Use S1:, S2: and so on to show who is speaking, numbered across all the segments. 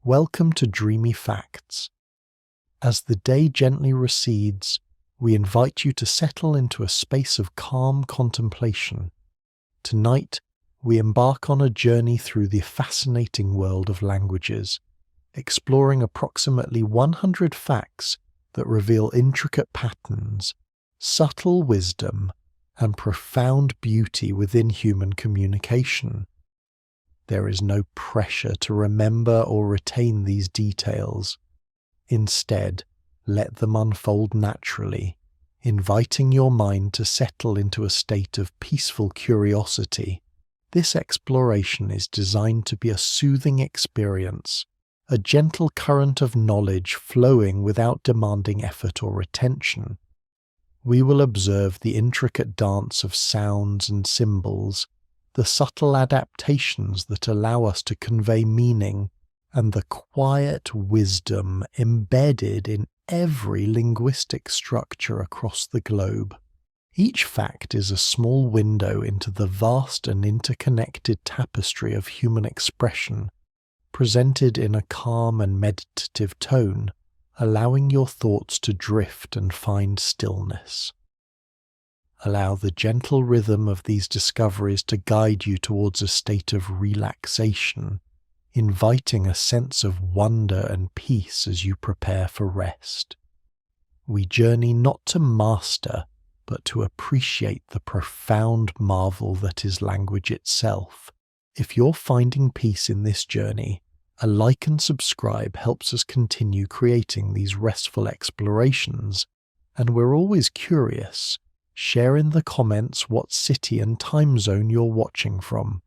S1: Welcome to Dreamy Facts. As the day gently recedes, we invite you to settle into a space of calm contemplation. Tonight, we embark on a journey through the fascinating world of languages, exploring approximately 100 facts that reveal intricate patterns, subtle wisdom, and profound beauty within human communication. There is no pressure to remember or retain these details. Instead, let them unfold naturally, inviting your mind to settle into a state of peaceful curiosity. This exploration is designed to be a soothing experience, a gentle current of knowledge flowing without demanding effort or attention. We will observe the intricate dance of sounds and symbols, the subtle adaptations that allow us to convey meaning, and the quiet wisdom embedded in every linguistic structure across the globe. Each fact is a small window into the vast and interconnected tapestry of human expression, presented in a calm and meditative tone, allowing your thoughts to drift and find stillness. Allow the gentle rhythm of these discoveries to guide you towards a state of relaxation, inviting a sense of wonder and peace as you prepare for rest. We journey not to master, but to appreciate the profound marvel that is language itself. If you're finding peace in this journey, a like and subscribe helps us continue creating these restful explorations, and we're always curious. Share in the comments what city and time zone you're watching from.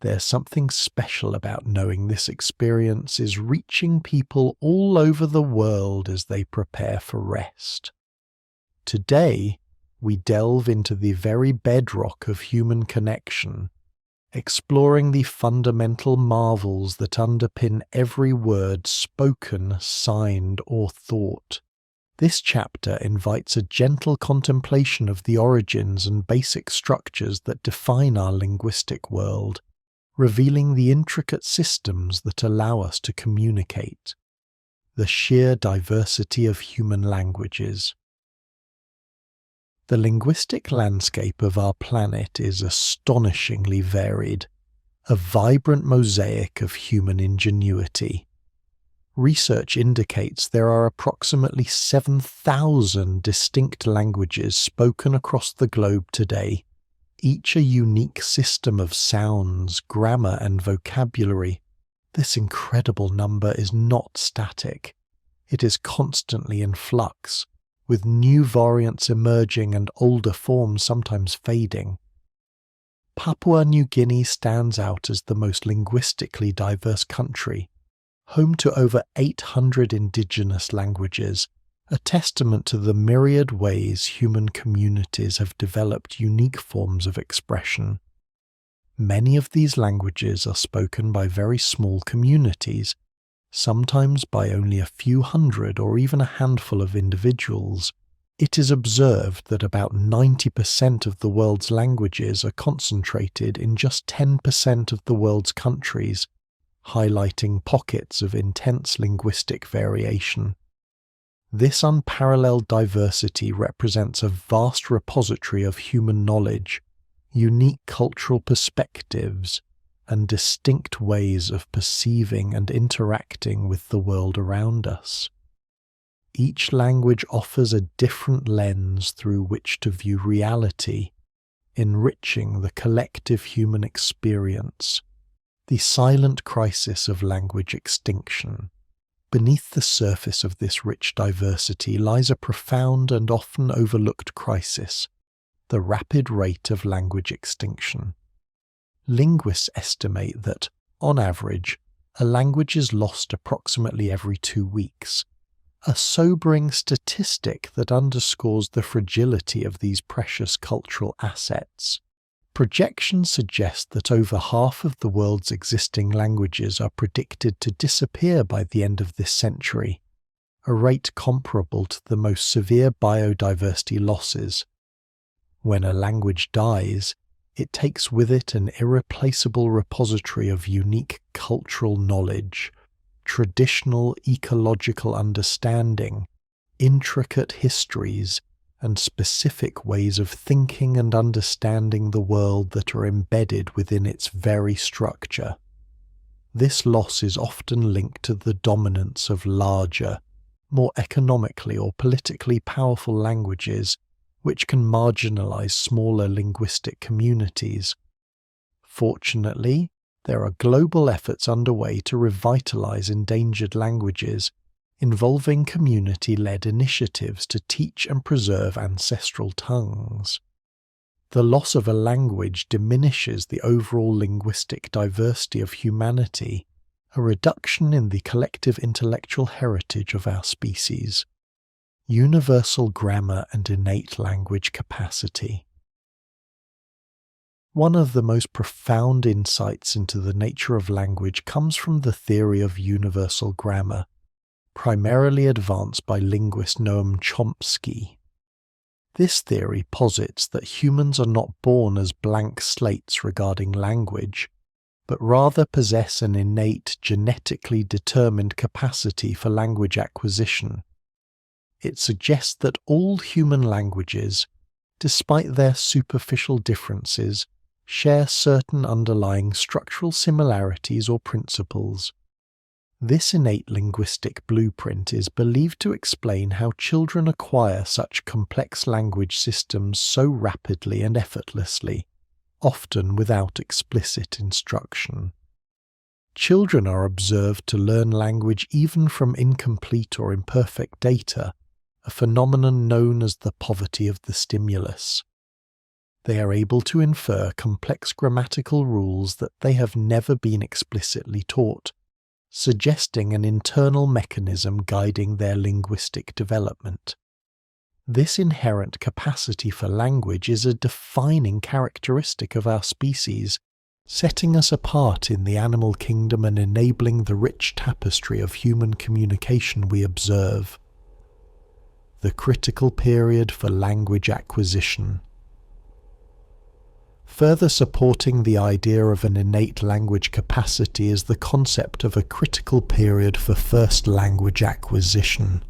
S1: There's something special about knowing this experience is reaching people all over the world as they prepare for rest. Today, we delve into the very bedrock of human connection, exploring the fundamental marvels that underpin every word spoken, signed, or thought. This chapter invites a gentle contemplation of the origins and basic structures that define our linguistic world, revealing the intricate systems that allow us to communicate. The sheer diversity of human languages. The linguistic landscape of our planet is astonishingly varied, a vibrant mosaic of human ingenuity. Research indicates there are approximately 7,000 distinct languages spoken across the globe today, each a unique system of sounds, grammar, and vocabulary. This incredible number is not static. It is constantly in flux, with new variants emerging and older forms sometimes fading. Papua New Guinea stands out as the most linguistically diverse country, home to over 800 indigenous languages, a testament to the myriad ways human communities have developed unique forms of expression. Many of these languages are spoken by very small communities, sometimes by only a few hundred or even a handful of individuals. It is observed that about 90% of the world's languages are concentrated in just 10% of the world's countries, highlighting pockets of intense linguistic variation. This unparalleled diversity represents a vast repository of human knowledge, unique cultural perspectives, and distinct ways of perceiving and interacting with the world around us. Each language offers a different lens through which to view reality, enriching the collective human experience. The silent crisis of language extinction. Beneath the surface of this rich diversity lies a profound and often overlooked crisis, the rapid rate of language extinction. Linguists estimate that, on average, a language is lost approximately every 2 weeks, a sobering statistic that underscores the fragility of these precious cultural assets. Projections suggest that over half of the world's existing languages are predicted to disappear by the end of this century, a rate comparable to the most severe biodiversity losses. When a language dies, it takes with it an irreplaceable repository of unique cultural knowledge, traditional ecological understanding, intricate histories, and specific ways of thinking and understanding the world that are embedded within its very structure. This loss is often linked to the dominance of larger, more economically or politically powerful languages, which can marginalize smaller linguistic communities. Fortunately, there are global efforts underway to revitalize endangered languages, involving community-led initiatives to teach and preserve ancestral tongues. The loss of a language diminishes the overall linguistic diversity of humanity, a reduction in the collective intellectual heritage of our species. Universal grammar and innate language capacity. One of the most profound insights into the nature of language comes from the theory of universal grammar, primarily advanced by linguist Noam Chomsky. This theory posits that humans are not born as blank slates regarding language, but rather possess an innate, genetically determined capacity for language acquisition. It suggests that all human languages, despite their superficial differences, share certain underlying structural similarities or principles. This innate linguistic blueprint is believed to explain how children acquire such complex language systems so rapidly and effortlessly, often without explicit instruction. Children are observed to learn language even from incomplete or imperfect data, a phenomenon known as the poverty of the stimulus. They are able to infer complex grammatical rules that they have never been explicitly taught, suggesting an internal mechanism guiding their linguistic development. This inherent capacity for language is a defining characteristic of our species, setting us apart in the animal kingdom and enabling the rich tapestry of human communication we observe. The critical period for language acquisition. Further supporting the idea of an innate language capacity is the concept of a critical period for first language acquisition.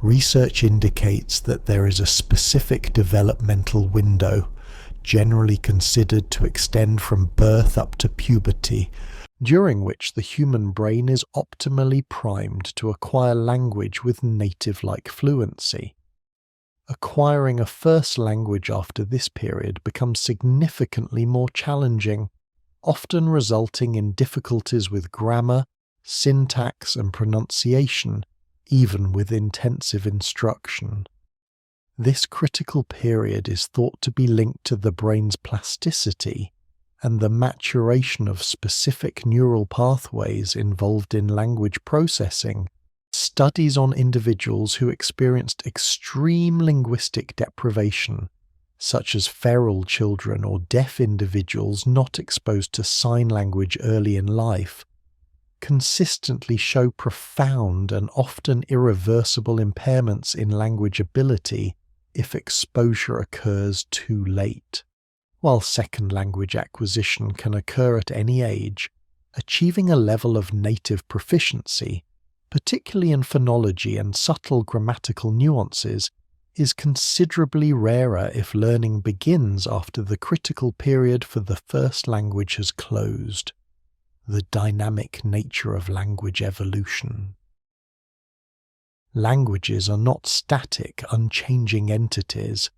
S1: Research indicates that there is a specific developmental window, generally considered to extend from birth up to puberty, during which the human brain is optimally primed to acquire language with native-like fluency. Acquiring a first language after this period becomes significantly more challenging, often resulting in difficulties with grammar, syntax, and pronunciation, even with intensive instruction. This critical period is thought to be linked to the brain's plasticity and the maturation of specific neural pathways involved in language processing. Studies on individuals who experienced extreme linguistic deprivation, such as feral children or deaf individuals not exposed to sign language early in life, consistently show profound and often irreversible impairments in language ability if exposure occurs too late. While second language acquisition can occur at any age, achieving a level of native proficiency, particularly in phonology and subtle grammatical nuances, is considerably rarer if learning begins after the critical period for the first language has closed. The dynamic nature of language evolution. Languages are not static, unchanging entities.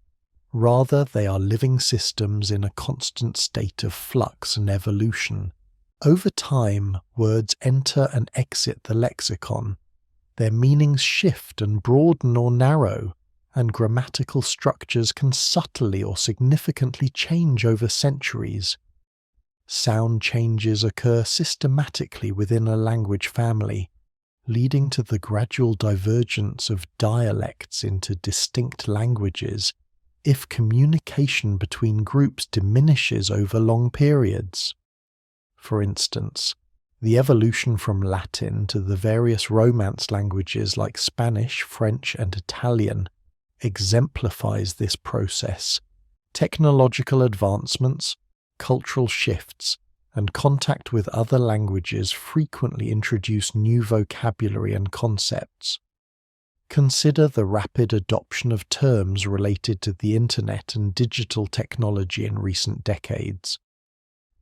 S1: Rather, they are living systems in a constant state of flux and evolution. Over time, words enter and exit the lexicon. Their meanings shift and broaden or narrow, and grammatical structures can subtly or significantly change over centuries. Sound changes occur systematically within a language family, leading to the gradual divergence of dialects into distinct languages if communication between groups diminishes over long periods. For instance, the evolution from Latin to the various Romance languages like Spanish, French, and Italian exemplifies this process. Technological advancements, cultural shifts, and contact with other languages frequently introduce new vocabulary and concepts. Consider the rapid adoption of terms related to the internet and digital technology in recent decades.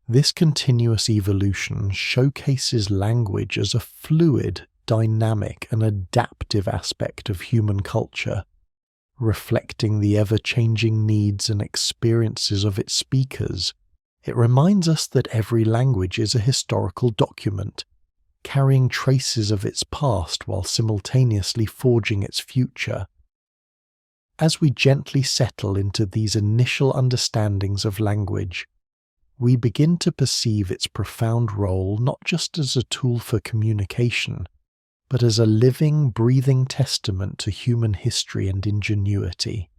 S1: This continuous evolution showcases language as a fluid, dynamic, and adaptive aspect of human culture, reflecting the ever-changing needs and experiences of its speakers. It reminds us that every language is a historical document, carrying traces of its past while simultaneously forging its future. As we gently settle into these initial understandings of language, we begin to perceive its profound role not just as a tool for communication, but as a living, breathing testament to human history and ingenuity.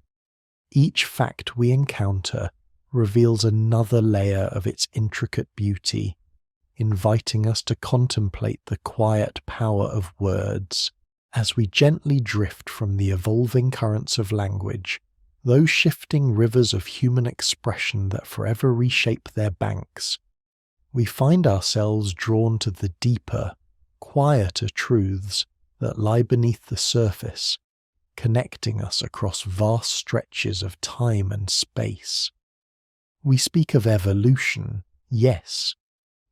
S1: Each fact we encounter reveals another layer of its intricate beauty, inviting us to contemplate the quiet power of words. As we gently drift from the evolving currents of language, those shifting rivers of human expression that forever reshape their banks, we find ourselves drawn to the deeper, quieter truths that lie beneath the surface, connecting us across vast stretches of time and space. We speak of evolution, yes,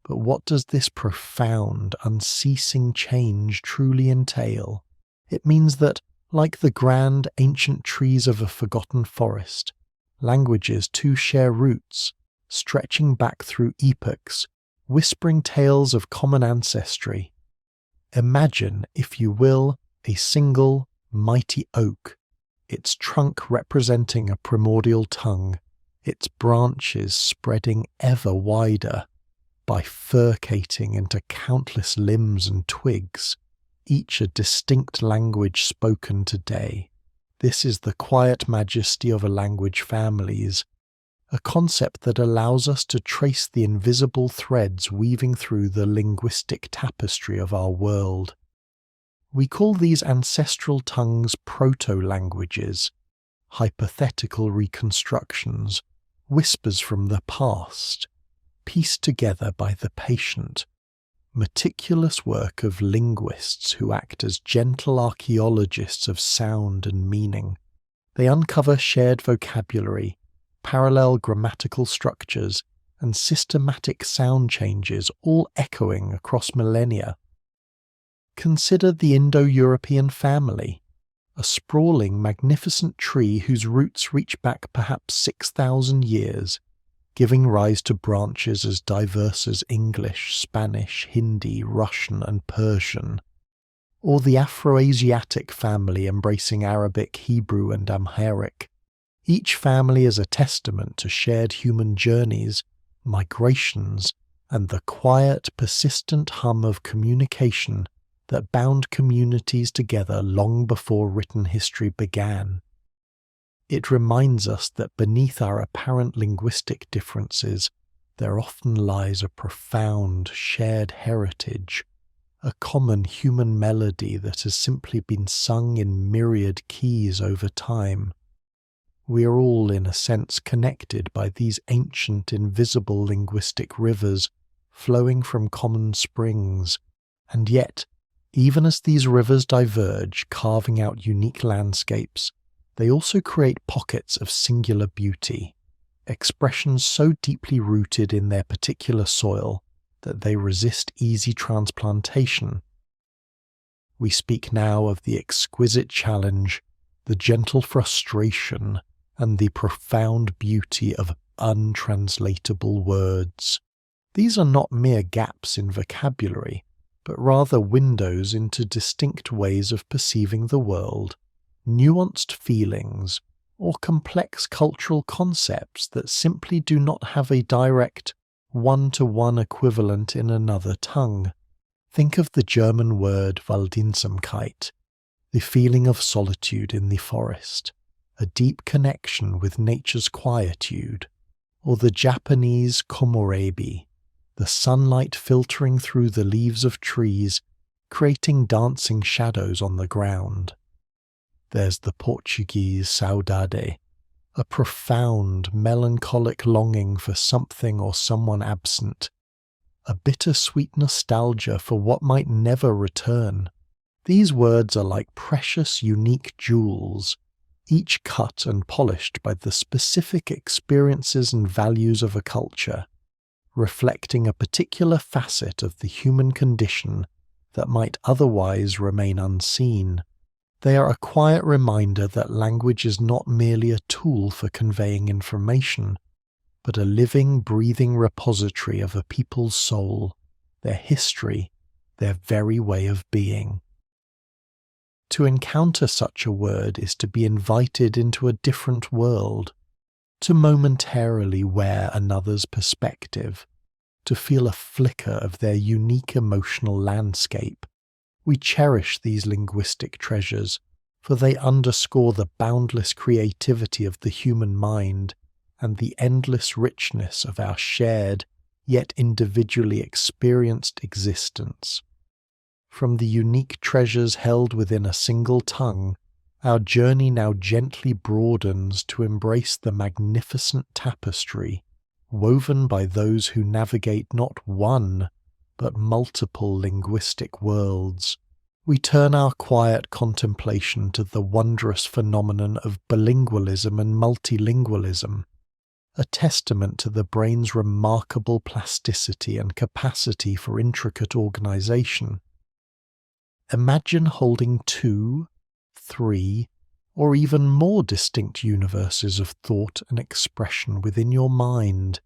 S1: but what does this profound, unceasing change truly entail? It means that, like the grand, ancient trees of a forgotten forest, languages too share roots, stretching back through epochs, whispering tales of common ancestry. Imagine, if you will, a single, mighty oak, its trunk representing a primordial tongue, its branches spreading ever wider, bifurcating into countless limbs and twigs, each a distinct language spoken today. This is the quiet majesty of a language families, a concept that allows us to trace the invisible threads weaving through the linguistic tapestry of our world. We call these ancestral tongues proto-languages, hypothetical reconstructions, whispers from the past, pieced together by the patient, meticulous work of linguists who act as gentle archaeologists of sound and meaning. They uncover shared vocabulary, parallel grammatical structures, and systematic sound changes, all echoing across millennia. Consider the Indo-European family, a sprawling, magnificent tree whose roots reach back perhaps 6,000 years, giving rise to branches as diverse as English, Spanish, Hindi, Russian, and Persian. Or the Afro-Asiatic family embracing Arabic, Hebrew, and Amharic. Each family is a testament to shared human journeys, migrations, and the quiet, persistent hum of communication that bound communities together long before written history began. It reminds us that beneath our apparent linguistic differences, there often lies a profound shared heritage, a common human melody that has simply been sung in myriad keys over time. We are all, in a sense, connected by these ancient, invisible linguistic rivers flowing from common springs, and yet, even as these rivers diverge, carving out unique landscapes, they also create pockets of singular beauty, expressions so deeply rooted in their particular soil that they resist easy transplantation. We speak now of the exquisite challenge, the gentle frustration, and the profound beauty of untranslatable words. These are not mere gaps in vocabulary, but rather windows into distinct ways of perceiving the world, nuanced feelings, or complex cultural concepts that simply do not have a direct, one-to-one equivalent in another tongue. Think of the German word Waldinsamkeit, the feeling of solitude in the forest, a deep connection with nature's quietude, or the Japanese komorebi, the sunlight filtering through the leaves of trees, creating dancing shadows on the ground. There's the Portuguese saudade, a profound, melancholic longing for something or someone absent, a bittersweet nostalgia for what might never return. These words are like precious, unique jewels, each cut and polished by the specific experiences and values of a culture, reflecting a particular facet of the human condition that might otherwise remain unseen. They are a quiet reminder that language is not merely a tool for conveying information, but a living, breathing repository of a people's soul, their history, their very way of being. To encounter such a word is to be invited into a different world, to momentarily wear another's perspective, to feel a flicker of their unique emotional landscape. We cherish these linguistic treasures, for they underscore the boundless creativity of the human mind and the endless richness of our shared, yet individually experienced existence. From the unique treasures held within a single tongue, our journey now gently broadens to embrace the magnificent tapestry woven by those who navigate not one, but multiple linguistic worlds. We turn our quiet contemplation to the wondrous phenomenon of bilingualism and multilingualism, a testament to the brain's remarkable plasticity and capacity for intricate organization. Imagine holding 2, 3, or even more distinct universes of thought and expression within your mind,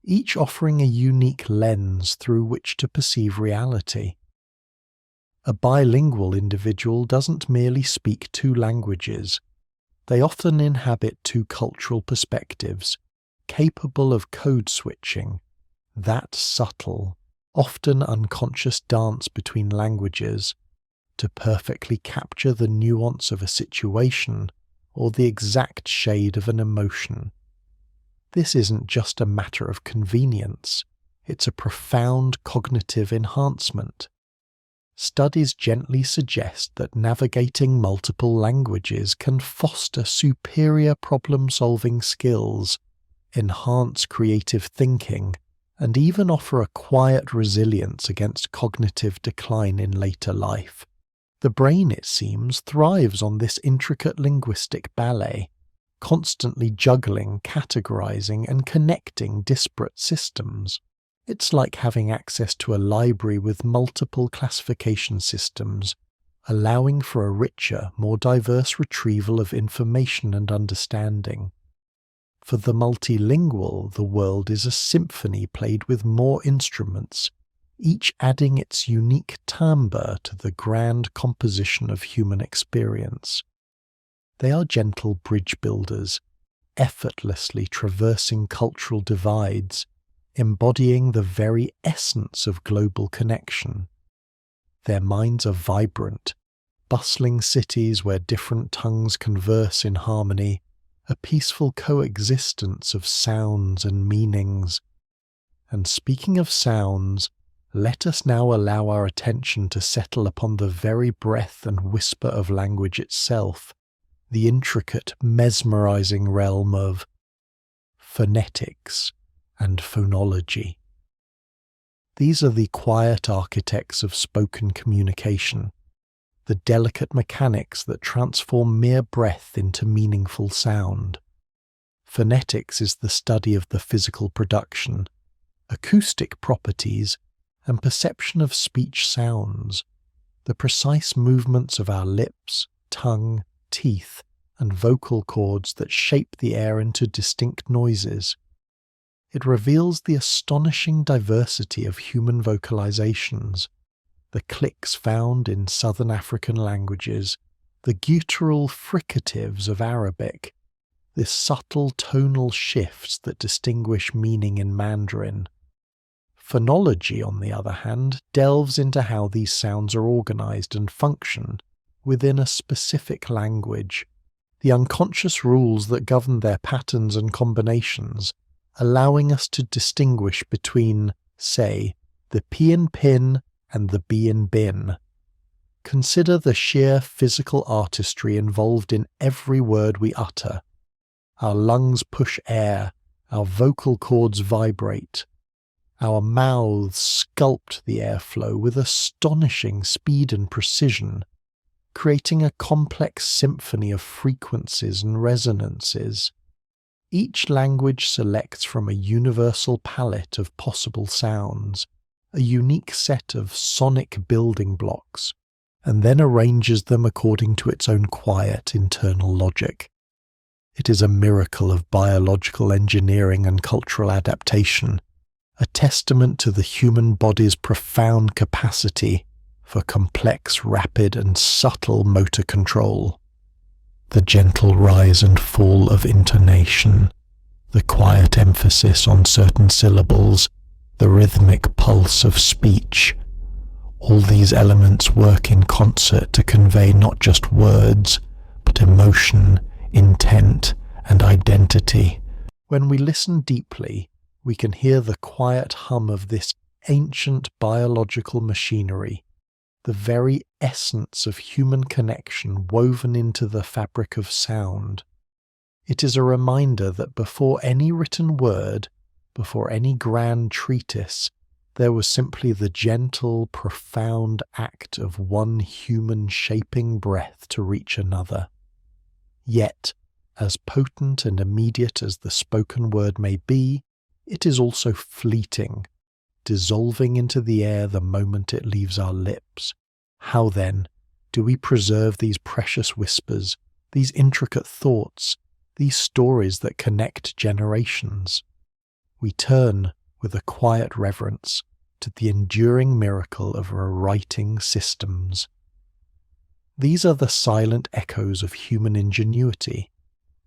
S1: each offering a unique lens through which to perceive reality. A bilingual individual doesn't merely speak 2 languages. They often inhabit 2 cultural perspectives, capable of code switching, that subtle, often unconscious dance between languages, to perfectly capture the nuance of a situation or the exact shade of an emotion. This isn't just a matter of convenience, it's a profound cognitive enhancement. Studies gently suggest that navigating multiple languages can foster superior problem-solving skills, enhance creative thinking, and even offer a quiet resilience against cognitive decline in later life. The brain, it seems, thrives on this intricate linguistic ballet, constantly juggling, categorizing, and connecting disparate systems. It's like having access to a library with multiple classification systems, allowing for a richer, more diverse retrieval of information and understanding. For the multilingual, the world is a symphony played with more instruments, each adding its unique timbre to the grand composition of human experience. They are gentle bridge builders, effortlessly traversing cultural divides, embodying the very essence of global connection. Their minds are vibrant, bustling cities where different tongues converse in harmony, a peaceful coexistence of sounds and meanings. And speaking of sounds, let us now allow our attention to settle upon the very breath and whisper of language itself, the intricate, mesmerizing realm of phonetics and phonology. These are the quiet architects of spoken communication, the delicate mechanics that transform mere breath into meaningful sound. Phonetics is the study of the physical production, acoustic properties, and perception of speech sounds, the precise movements of our lips, tongue, teeth, and vocal cords that shape the air into distinct noises. It reveals the astonishing diversity of human vocalizations, the clicks found in Southern African languages, the guttural fricatives of Arabic, the subtle tonal shifts that distinguish meaning in Mandarin. Phonology, on the other hand, delves into how these sounds are organized and function within a specific language, the unconscious rules that govern their patterns and combinations, allowing us to distinguish between, say, the P in pin and the B in bin. Consider the sheer physical artistry involved in every word we utter. Our lungs push air, our vocal cords vibrate. Our mouths sculpt the airflow with astonishing speed and precision, creating a complex symphony of frequencies and resonances. Each language selects from a universal palette of possible sounds, a unique set of sonic building blocks, and then arranges them according to its own quiet internal logic. It is a miracle of biological engineering and cultural adaptation, a testament to the human body's profound capacity for complex, rapid, and subtle motor control. The gentle rise and fall of intonation, the quiet emphasis on certain syllables, the rhythmic pulse of speech, all these elements work in concert to convey not just words, but emotion, intent, and identity. When we listen deeply, we can hear the quiet hum of this ancient biological machinery, the very essence of human connection woven into the fabric of sound. It is a reminder that before any written word, before any grand treatise, there was simply the gentle, profound act of one human shaping breath to reach another. Yet, as potent and immediate as the spoken word may be, it is also fleeting, dissolving into the air the moment it leaves our lips. How then do we preserve these precious whispers, these intricate thoughts, these stories that connect generations? We turn with a quiet reverence to the enduring miracle of rewriting systems. These are the silent echoes of human ingenuity,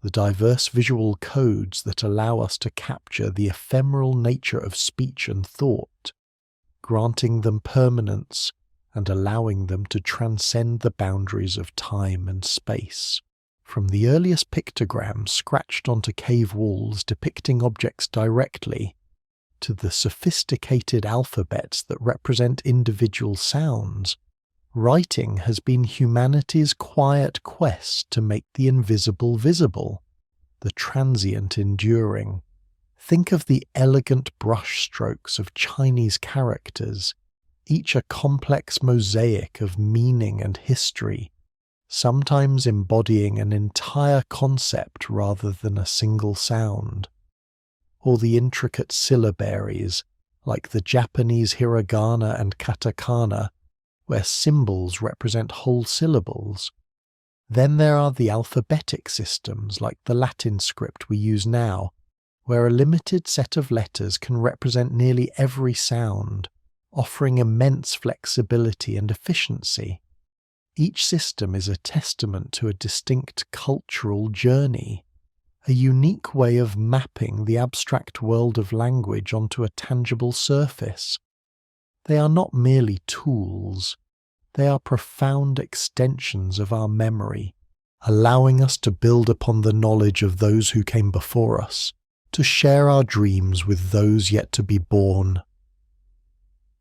S1: the diverse visual codes that allow us to capture the ephemeral nature of speech and thought, granting them permanence and allowing them to transcend the boundaries of time and space. From the earliest pictograms scratched onto cave walls depicting objects directly, to the sophisticated alphabets that represent individual sounds, writing has been humanity's quiet quest to make the invisible visible, the transient enduring. Think of the elegant brush strokes of Chinese characters, each a complex mosaic of meaning and history, sometimes embodying an entire concept rather than a single sound. Or the intricate syllabaries, like the Japanese hiragana and katakana, where symbols represent whole syllables. Then there are the alphabetic systems, like the Latin script we use now, where a limited set of letters can represent nearly every sound, offering immense flexibility and efficiency. Each system is a testament to a distinct cultural journey, a unique way of mapping the abstract world of language onto a tangible surface. They are not merely tools, they are profound extensions of our memory, allowing us to build upon the knowledge of those who came before us, to share our dreams with those yet to be born.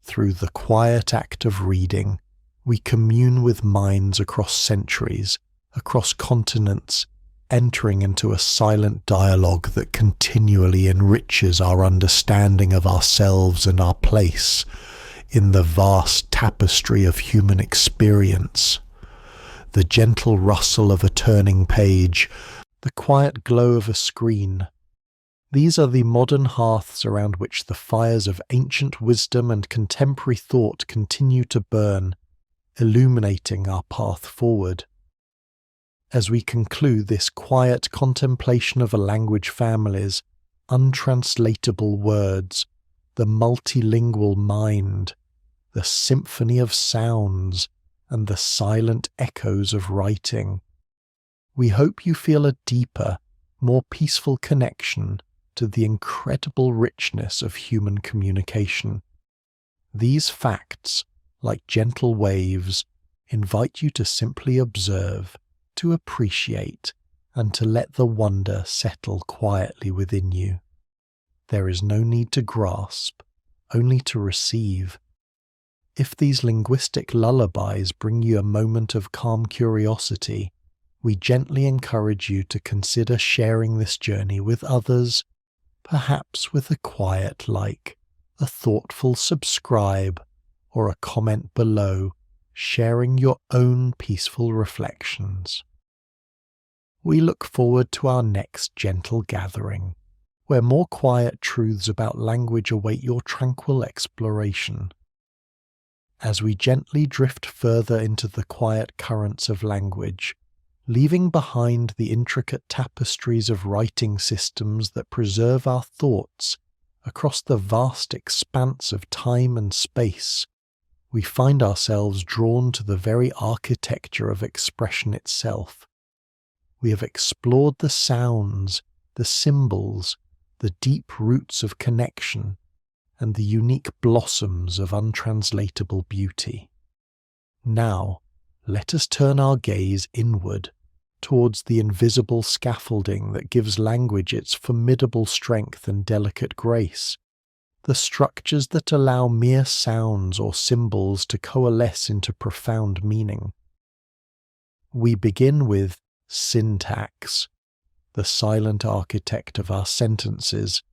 S1: Through the quiet act of reading, we commune with minds across centuries, across continents, entering into a silent dialogue that continually enriches our understanding of ourselves and our place in the vast tapestry of human experience. The gentle rustle of a turning page, the quiet glow of a screen. These are the modern hearths around which the fires of ancient wisdom and contemporary thought continue to burn, illuminating our path forward. As we conclude this quiet contemplation of a language family's untranslatable words, the multilingual mind, the symphony of sounds, and the silent echoes of writing, we hope you feel a deeper, more peaceful connection to the incredible richness of human communication. These facts, like gentle waves, invite you to simply observe, to appreciate, and to let the wonder settle quietly within you. There is no need to grasp, only to receive. If these linguistic lullabies bring you a moment of calm curiosity, we gently encourage you to consider sharing this journey with others, perhaps with a quiet like, a thoughtful subscribe, or a comment below, sharing your own peaceful reflections. We look forward to our next gentle gathering, where more quiet truths about language await your tranquil exploration. As we gently drift further into the quiet currents of language, leaving behind the intricate tapestries of writing systems that preserve our thoughts across the vast expanse of time and space, we find ourselves drawn to the very architecture of expression itself. We have explored the sounds, the symbols, the deep roots of connection, and the unique blossoms of untranslatable beauty. Now, let us turn our gaze inward, towards the invisible scaffolding that gives language its formidable strength and delicate grace, the structures that allow mere sounds or symbols to coalesce into profound meaning. We begin with syntax, the silent architect of our sentences,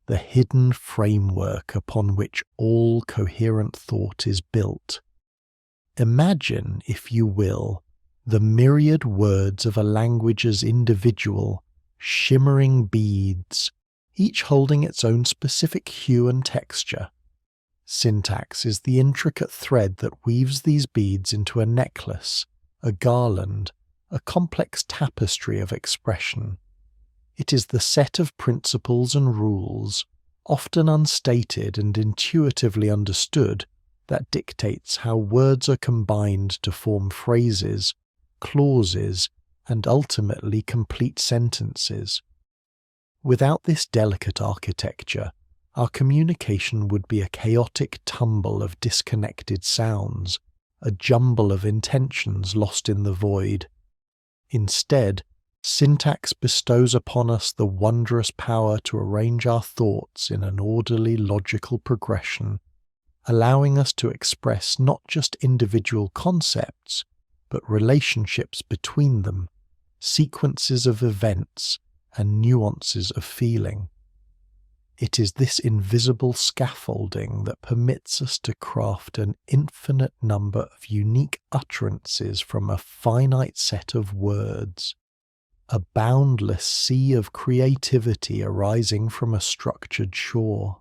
S1: the hidden framework upon which all coherent thought is built. Imagine, if you will, the myriad words of a language's individual, shimmering beads, each holding its own specific hue and texture. Syntax is the intricate thread that weaves these beads into a necklace, a garland, a complex tapestry of expression. It is the set of principles and rules, often unstated and intuitively understood, that dictates how words are combined to form phrases, clauses, and ultimately complete sentences. Without this delicate architecture, our communication would be a chaotic tumble of disconnected sounds, a jumble of intentions lost in the void. Instead, syntax bestows upon us the wondrous power to arrange our thoughts in an orderly, logical progression, allowing us to express not just individual concepts, but relationships between them, sequences of events, and nuances of feeling. It is this invisible scaffolding that permits us to craft an infinite number of unique utterances from a finite set of words, a boundless sea of creativity arising from a structured shore.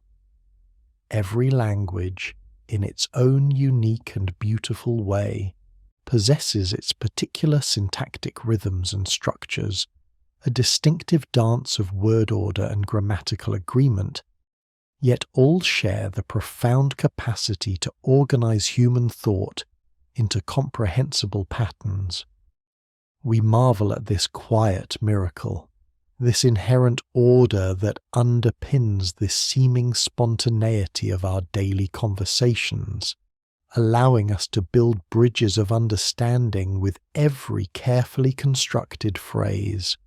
S1: Every language, in its own unique and beautiful way, possesses its particular syntactic rhythms and structures, a distinctive dance of word order and grammatical agreement, yet all share the profound capacity to organize human thought into comprehensible patterns. We marvel at this quiet miracle, this inherent order that underpins the seeming spontaneity of our daily conversations, allowing us to build bridges of understanding with every carefully constructed phrase.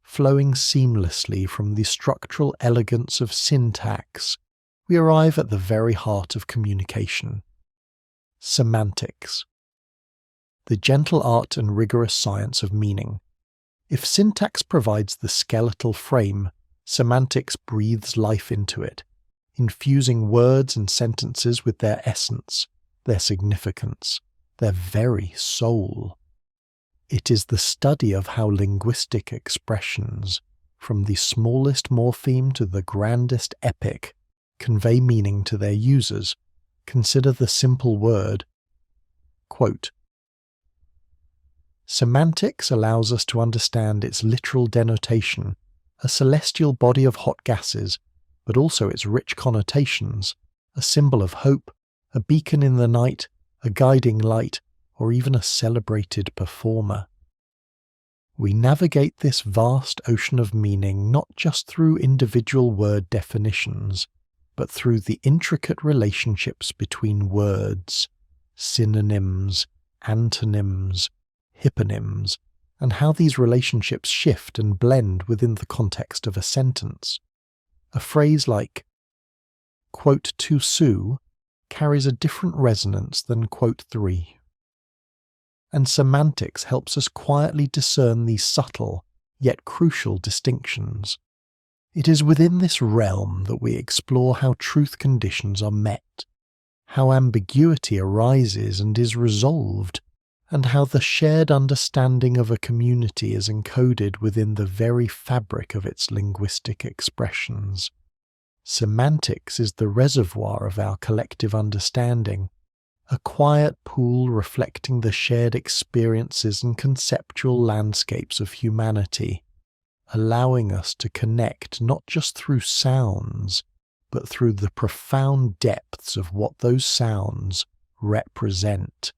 S1: Flowing seamlessly from the structural elegance of syntax, we arrive at the very heart of communication. Semantics. The gentle art and rigorous science of meaning. If syntax provides the skeletal frame, semantics breathes life into it, infusing words and sentences with their essence, their significance, their very soul. It is the study of how linguistic expressions, from the smallest morpheme to the grandest epic, convey meaning to their users. Consider the simple word. Quote, semantics allows us to understand its literal denotation, a celestial body of hot gases, but also its rich connotations, a symbol of hope, a beacon in the night, a guiding light, or even a celebrated performer. We navigate this vast ocean of meaning not just through individual word definitions, but through the intricate relationships between words, synonyms, antonyms, hyponyms, and how these relationships shift and blend within the context of a sentence. A phrase like, quote to Sue, carries a different resonance than quote 3. And semantics helps us quietly discern these subtle, yet crucial distinctions. It is within this realm that we explore how truth conditions are met, how ambiguity arises and is resolved, and how the shared understanding of a community is encoded within the very fabric of its linguistic expressions. Semantics is the reservoir of our collective understanding, a quiet pool reflecting the shared experiences and conceptual landscapes of humanity, allowing us to connect not just through sounds, but through the profound depths of what those sounds represent.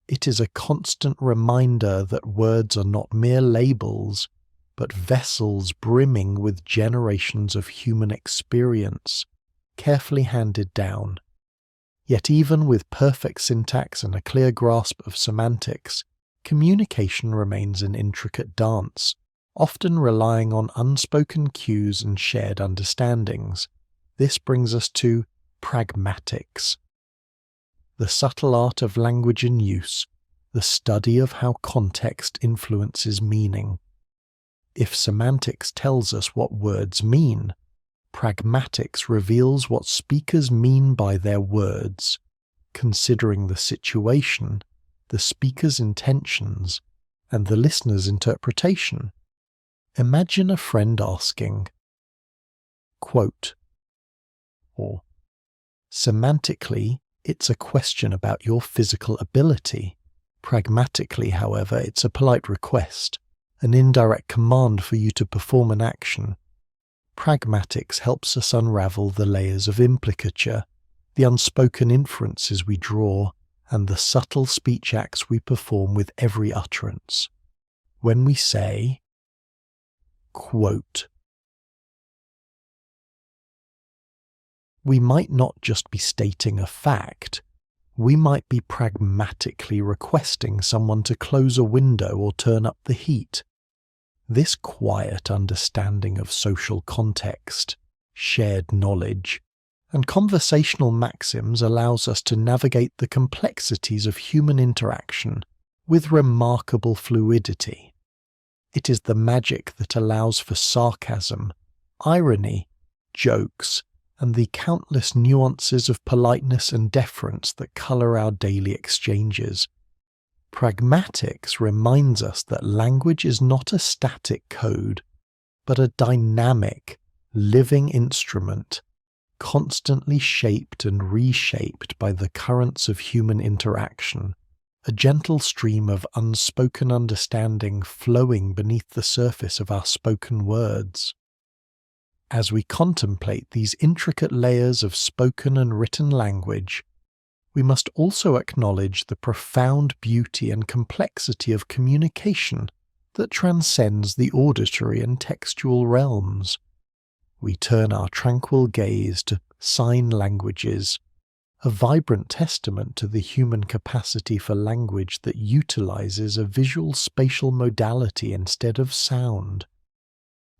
S1: It is a constant reminder that words are not mere labels, but vessels brimming with generations of human experience, carefully handed down. Yet even with perfect syntax and a clear grasp of semantics, communication remains an intricate dance, often relying on unspoken cues and shared understandings. This brings us to pragmatics, the subtle art of language in use, the study of how context influences meaning. If semantics tells us what words mean, pragmatics reveals what speakers mean by their words, considering the situation, the speaker's intentions, and the listener's interpretation. Imagine a friend asking, quote, or, semantically, it's a question about your physical ability. Pragmatically, however, it's a polite request, an indirect command for you to perform an action. Pragmatics helps us unravel the layers of implicature, the unspoken inferences we draw, and the subtle speech acts we perform with every utterance. When we say, quote, we might not just be stating a fact, we might be pragmatically requesting someone to close a window or turn up the heat. This quiet understanding of social context, shared knowledge, and conversational maxims allows us to navigate the complexities of human interaction with remarkable fluidity. It is the magic that allows for sarcasm, irony, jokes, and the countless nuances of politeness and deference that colour our daily exchanges. Pragmatics reminds us that language is not a static code, but a dynamic, living instrument, constantly shaped and reshaped by the currents of human interaction, a gentle stream of unspoken understanding flowing beneath the surface of our spoken words. As we contemplate these intricate layers of spoken and written language, we must also acknowledge the profound beauty and complexity of communication that transcends the auditory and textual realms. We turn our tranquil gaze to sign languages, a vibrant testament to the human capacity for language that utilizes a visual spatial modality instead of sound.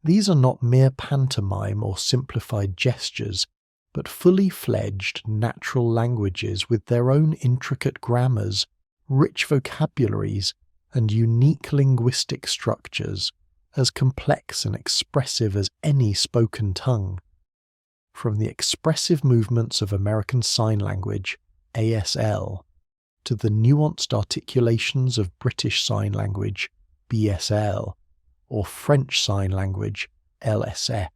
S1: These are not mere pantomime or simplified gestures, but fully fledged natural languages with their own intricate grammars, rich vocabularies, and unique linguistic structures, as complex and expressive as any spoken tongue. From the expressive movements of American Sign Language, ASL, to the nuanced articulations of British Sign Language, BSL, or French Sign Language, LSF.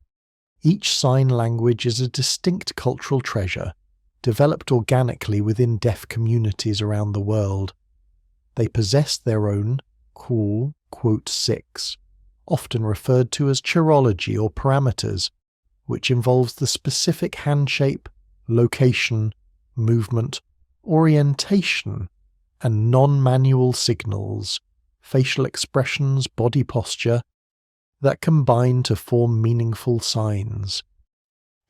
S1: Each sign language is a distinct cultural treasure, developed organically within deaf communities around the world. They possess their own cool, quote, six, often referred to as chirology or parameters, which involves the specific hand shape, location, movement, orientation, and non-manual signals, facial expressions, body posture, that combine to form meaningful signs.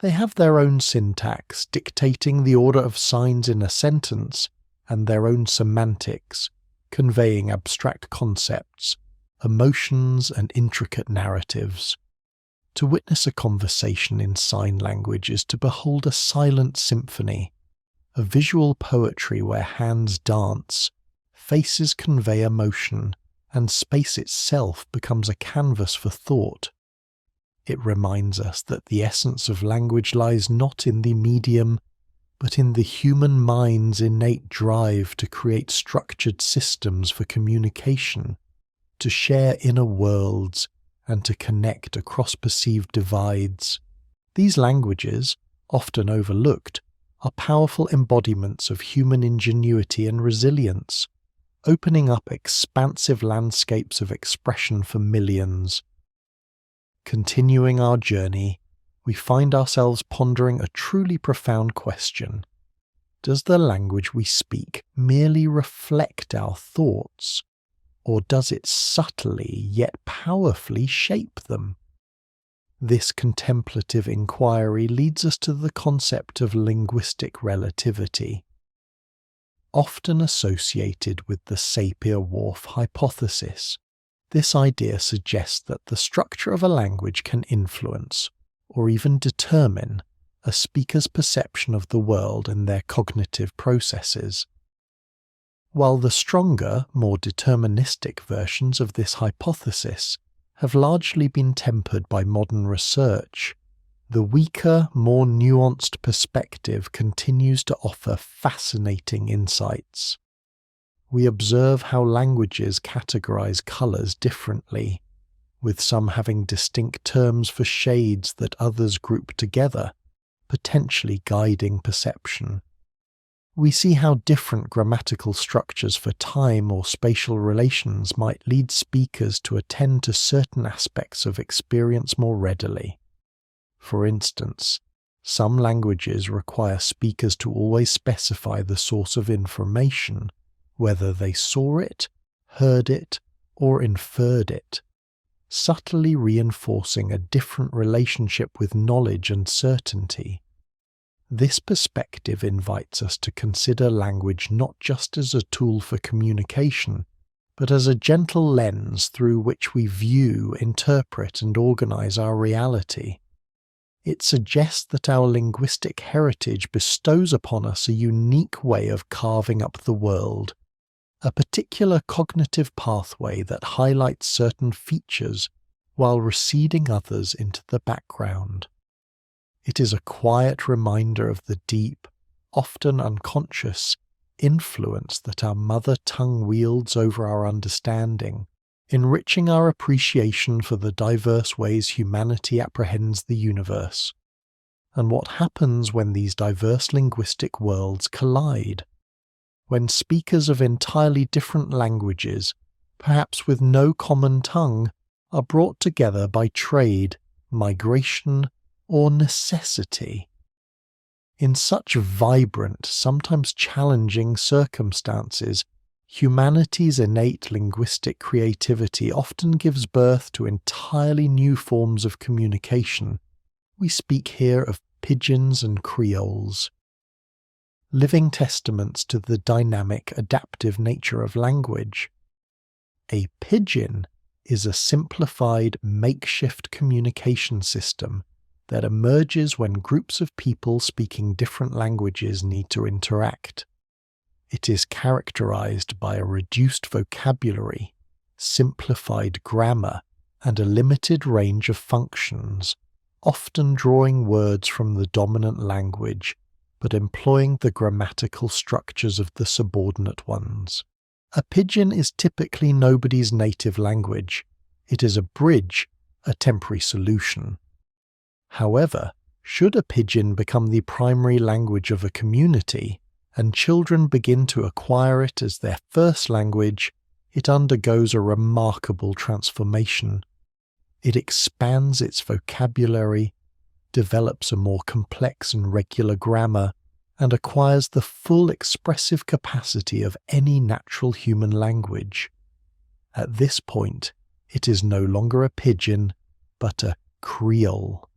S1: They have their own syntax, dictating the order of signs in a sentence, and their own semantics, conveying abstract concepts, emotions, and intricate narratives. To witness a conversation in sign language is to behold a silent symphony, a visual poetry where hands dance, faces convey emotion, and space itself becomes a canvas for thought. It reminds us that the essence of language lies not in the medium, but in the human mind's innate drive to create structured systems for communication, to share inner worlds, and to connect across perceived divides. These languages, often overlooked, are powerful embodiments of human ingenuity and resilience, opening up expansive landscapes of expression for millions. Continuing our journey, we find ourselves pondering a truly profound question. Does the language we speak merely reflect our thoughts, or does it subtly yet powerfully shape them? This contemplative inquiry leads us to the concept of linguistic relativity. Often associated with the Sapir-Whorf hypothesis, this idea suggests that the structure of a language can influence, or even determine, a speaker's perception of the world and their cognitive processes. While the stronger, more deterministic versions of this hypothesis have largely been tempered by modern research, the weaker, more nuanced perspective continues to offer fascinating insights. We observe how languages categorize colors differently, with some having distinct terms for shades that others group together, potentially guiding perception. We see how different grammatical structures for time or spatial relations might lead speakers to attend to certain aspects of experience more readily. For instance, some languages require speakers to always specify the source of information, whether they saw it, heard it, or inferred it, subtly reinforcing a different relationship with knowledge and certainty. This perspective invites us to consider language not just as a tool for communication, but as a gentle lens through which we view, interpret, and organize our reality. It suggests that our linguistic heritage bestows upon us a unique way of carving up the world, a particular cognitive pathway that highlights certain features while receding others into the background. It is a quiet reminder of the deep, often unconscious, influence that our mother tongue wields over our understanding, enriching our appreciation for the diverse ways humanity apprehends the universe, and what happens when these diverse linguistic worlds collide. When speakers of entirely different languages, perhaps with no common tongue, are brought together by trade, migration, or necessity. In such vibrant, sometimes challenging circumstances, humanity's innate linguistic creativity often gives birth to entirely new forms of communication. We speak here of pidgins and creoles. Living testaments to the dynamic, adaptive nature of language. A pidgin is a simplified, makeshift communication system that emerges when groups of people speaking different languages need to interact. It is characterized by a reduced vocabulary, simplified grammar, and a limited range of functions, often drawing words from the dominant language, but employing the grammatical structures of the subordinate ones. A pidgin is typically nobody's native language. It is a bridge, a temporary solution. However, should a pidgin become the primary language of a community, and children begin to acquire it as their first language, it undergoes a remarkable transformation. It expands its vocabulary, develops a more complex and regular grammar, and acquires the full expressive capacity of any natural human language. At this point, it is no longer a pidgin, but a creole.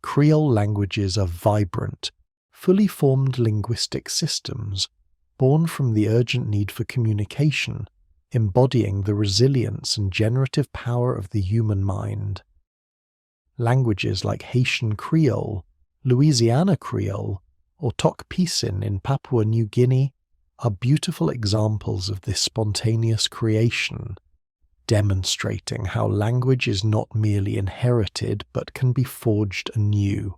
S1: Creole languages are vibrant, fully formed linguistic systems, born from the urgent need for communication, embodying the resilience and generative power of the human mind. Languages like Haitian Creole, Louisiana Creole, or Tok Pisin in Papua New Guinea are beautiful examples of this spontaneous creation, demonstrating how language is not merely inherited but can be forged anew,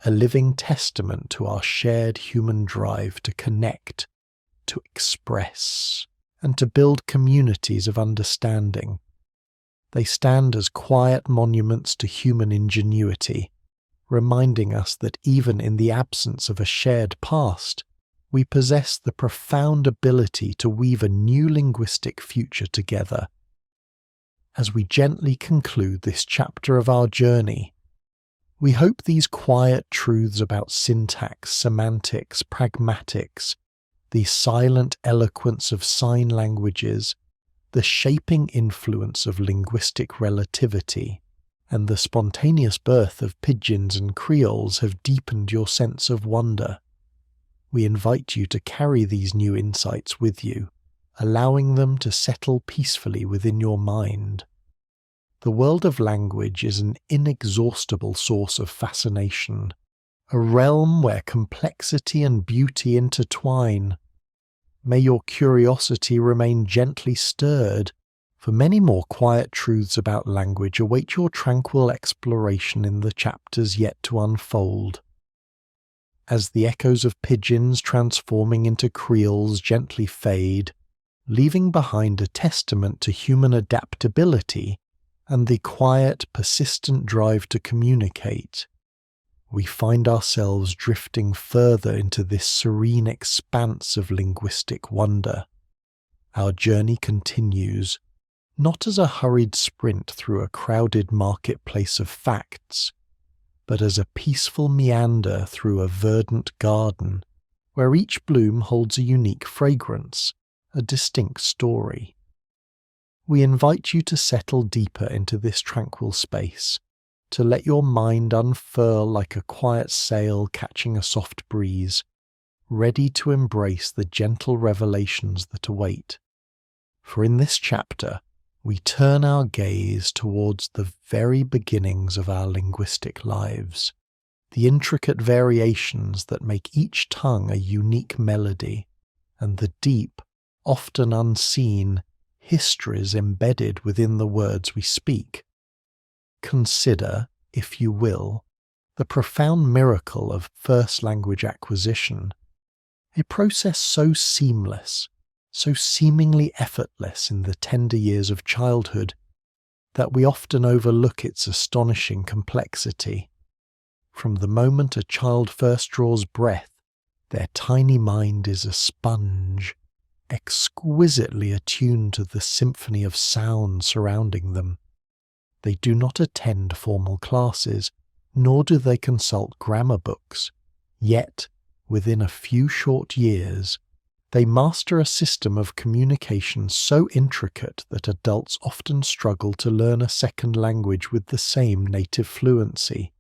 S1: a living testament to our shared human drive to connect, to express, and to build communities of understanding. They stand as quiet monuments to human ingenuity, reminding us that even in the absence of a shared past, we possess the profound ability to weave a new linguistic future together. As we gently conclude this chapter of our journey, we hope these quiet truths about syntax, semantics, pragmatics, the silent eloquence of sign languages, the shaping influence of linguistic relativity, and the spontaneous birth of pidgins and creoles have deepened your sense of wonder. We invite you to carry these new insights with you, allowing them to settle peacefully within your mind. The world of language is an inexhaustible source of fascination, a realm where complexity and beauty intertwine. May your curiosity remain gently stirred, for many more quiet truths about language await your tranquil exploration in the chapters yet to unfold. As the echoes of pidgins transforming into creoles gently fade, leaving behind a testament to human adaptability and the quiet, persistent drive to communicate, we find ourselves drifting further into this serene expanse of linguistic wonder. Our journey continues, not as a hurried sprint through a crowded marketplace of facts, but as a peaceful meander through a verdant garden, where each bloom holds a unique fragrance, a distinct story. We invite you to settle deeper into this tranquil space, to let your mind unfurl like a quiet sail catching a soft breeze, ready to embrace the gentle revelations that await. For in this chapter, we turn our gaze towards the very beginnings of our linguistic lives, the intricate variations that make each tongue a unique melody, and the deep, often unseen, histories embedded within the words we speak. Consider, if you will, the profound miracle of first language acquisition, a process so seamless, so seemingly effortless in the tender years of childhood, that we often overlook its astonishing complexity. From the moment a child first draws breath, their tiny mind is a sponge, exquisitely attuned to the symphony of sound surrounding them. They do not attend formal classes, nor do they consult grammar books, yet, within a few short years, they master a system of communication so intricate that adults often struggle to learn a second language with the same native fluency.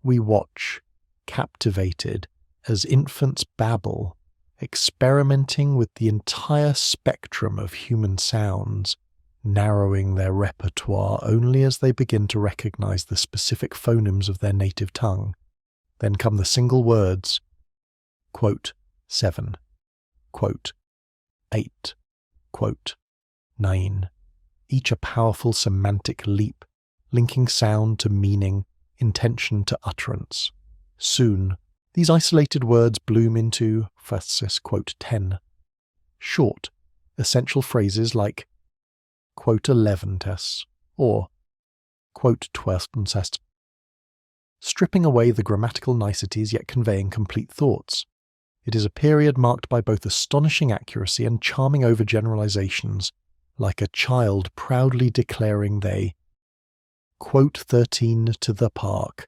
S1: We watch, captivated, as infants babble, experimenting with the entire spectrum of human sounds, narrowing their repertoire only as they begin to recognize the specific phonemes of their native tongue. Then come the single words, quote, 7, quote, 8, quote, 9, each a powerful semantic leap, linking sound to meaning, intention to utterance. Soon, these isolated words bloom into, quote, 10, short, essential phrases like, quote, 11 or, quote, 12 stripping away the grammatical niceties yet conveying complete thoughts. It is a period marked by both astonishing accuracy and charming overgeneralizations, like a child proudly declaring they, quote, 13 to the park,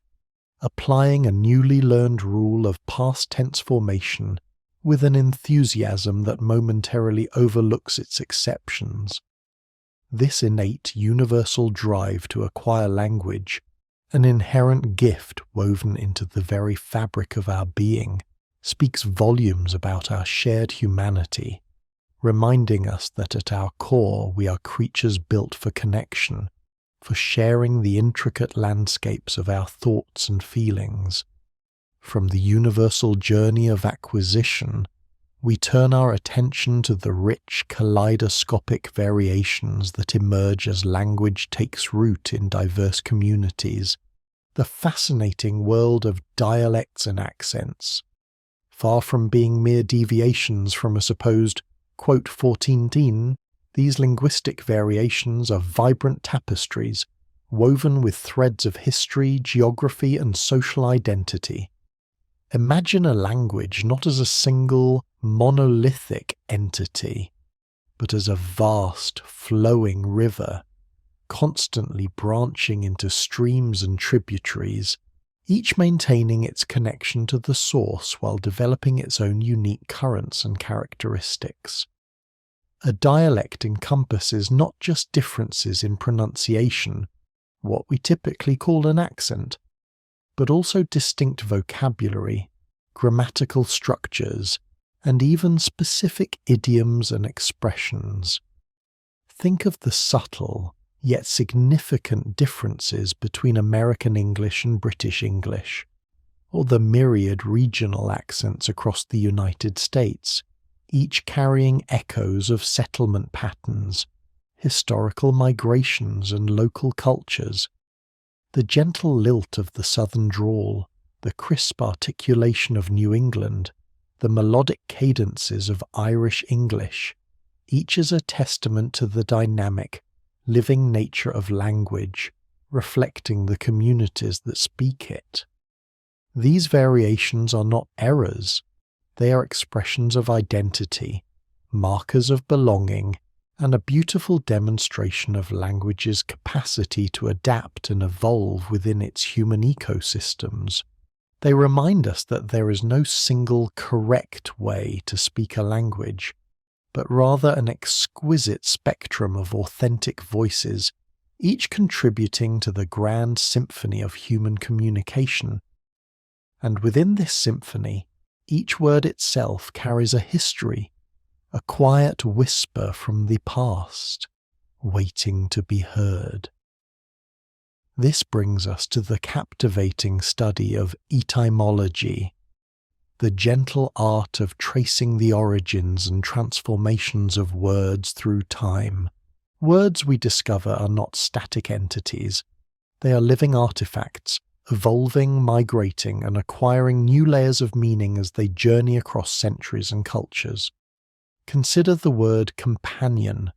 S1: applying a newly learned rule of past tense formation with an enthusiasm that momentarily overlooks its exceptions. This innate universal drive to acquire language, an inherent gift woven into the very fabric of our being, speaks volumes about our shared humanity, reminding us that at our core we are creatures built for connection, for sharing the intricate landscapes of our thoughts and feelings. From the universal journey of acquisition, we turn our attention to the rich kaleidoscopic variations that emerge as language takes root in diverse communities, the fascinating world of dialects and accents. Far from being mere deviations from a supposed, quote, 14teen, these linguistic variations are vibrant tapestries, woven with threads of history, geography, and social identity. Imagine a language not as a single, monolithic entity, but as a vast, flowing river, constantly branching into streams and tributaries, each maintaining its connection to the source while developing its own unique currents and characteristics. A dialect encompasses not just differences in pronunciation, what we typically call an accent, but also distinct vocabulary, grammatical structures, and even specific idioms and expressions. Think of the subtle, yet significant differences between American English and British English, or the myriad regional accents across the United States, each carrying echoes of settlement patterns, historical migrations, and local cultures. The gentle lilt of the southern drawl, the crisp articulation of New England, the melodic cadences of Irish English, each is a testament to the dynamic, living nature of language, reflecting the communities that speak it. These variations are not errors, they are expressions of identity, markers of belonging, and a beautiful demonstration of language's capacity to adapt and evolve within its human ecosystems. They remind us that there is no single correct way to speak a language, but rather an exquisite spectrum of authentic voices, each contributing to the grand symphony of human communication. And within this symphony, each word itself carries a history, a quiet whisper from the past, waiting to be heard. This brings us to the captivating study of etymology, the gentle art of tracing the origins and transformations of words through time. Words, we discover, are not static entities. They are living artifacts, evolving, migrating, and acquiring new layers of meaning as they journey across centuries and cultures. Consider the word companion,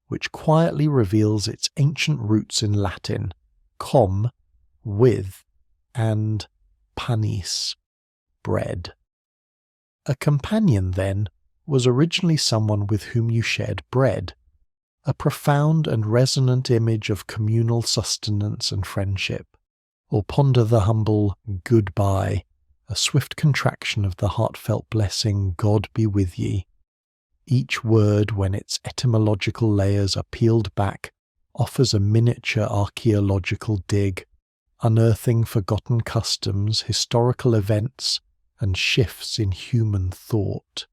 S1: which quietly reveals its ancient roots in Latin, com, with, and panis, bread. A companion, then, was originally someone with whom you shared bread, a profound and resonant image of communal sustenance and friendship. Or ponder the humble goodbye, a swift contraction of the heartfelt blessing, God be with ye. Each word, when its etymological layers are peeled back, offers a miniature archaeological dig, unearthing forgotten customs, historical events, and shifts in human thought.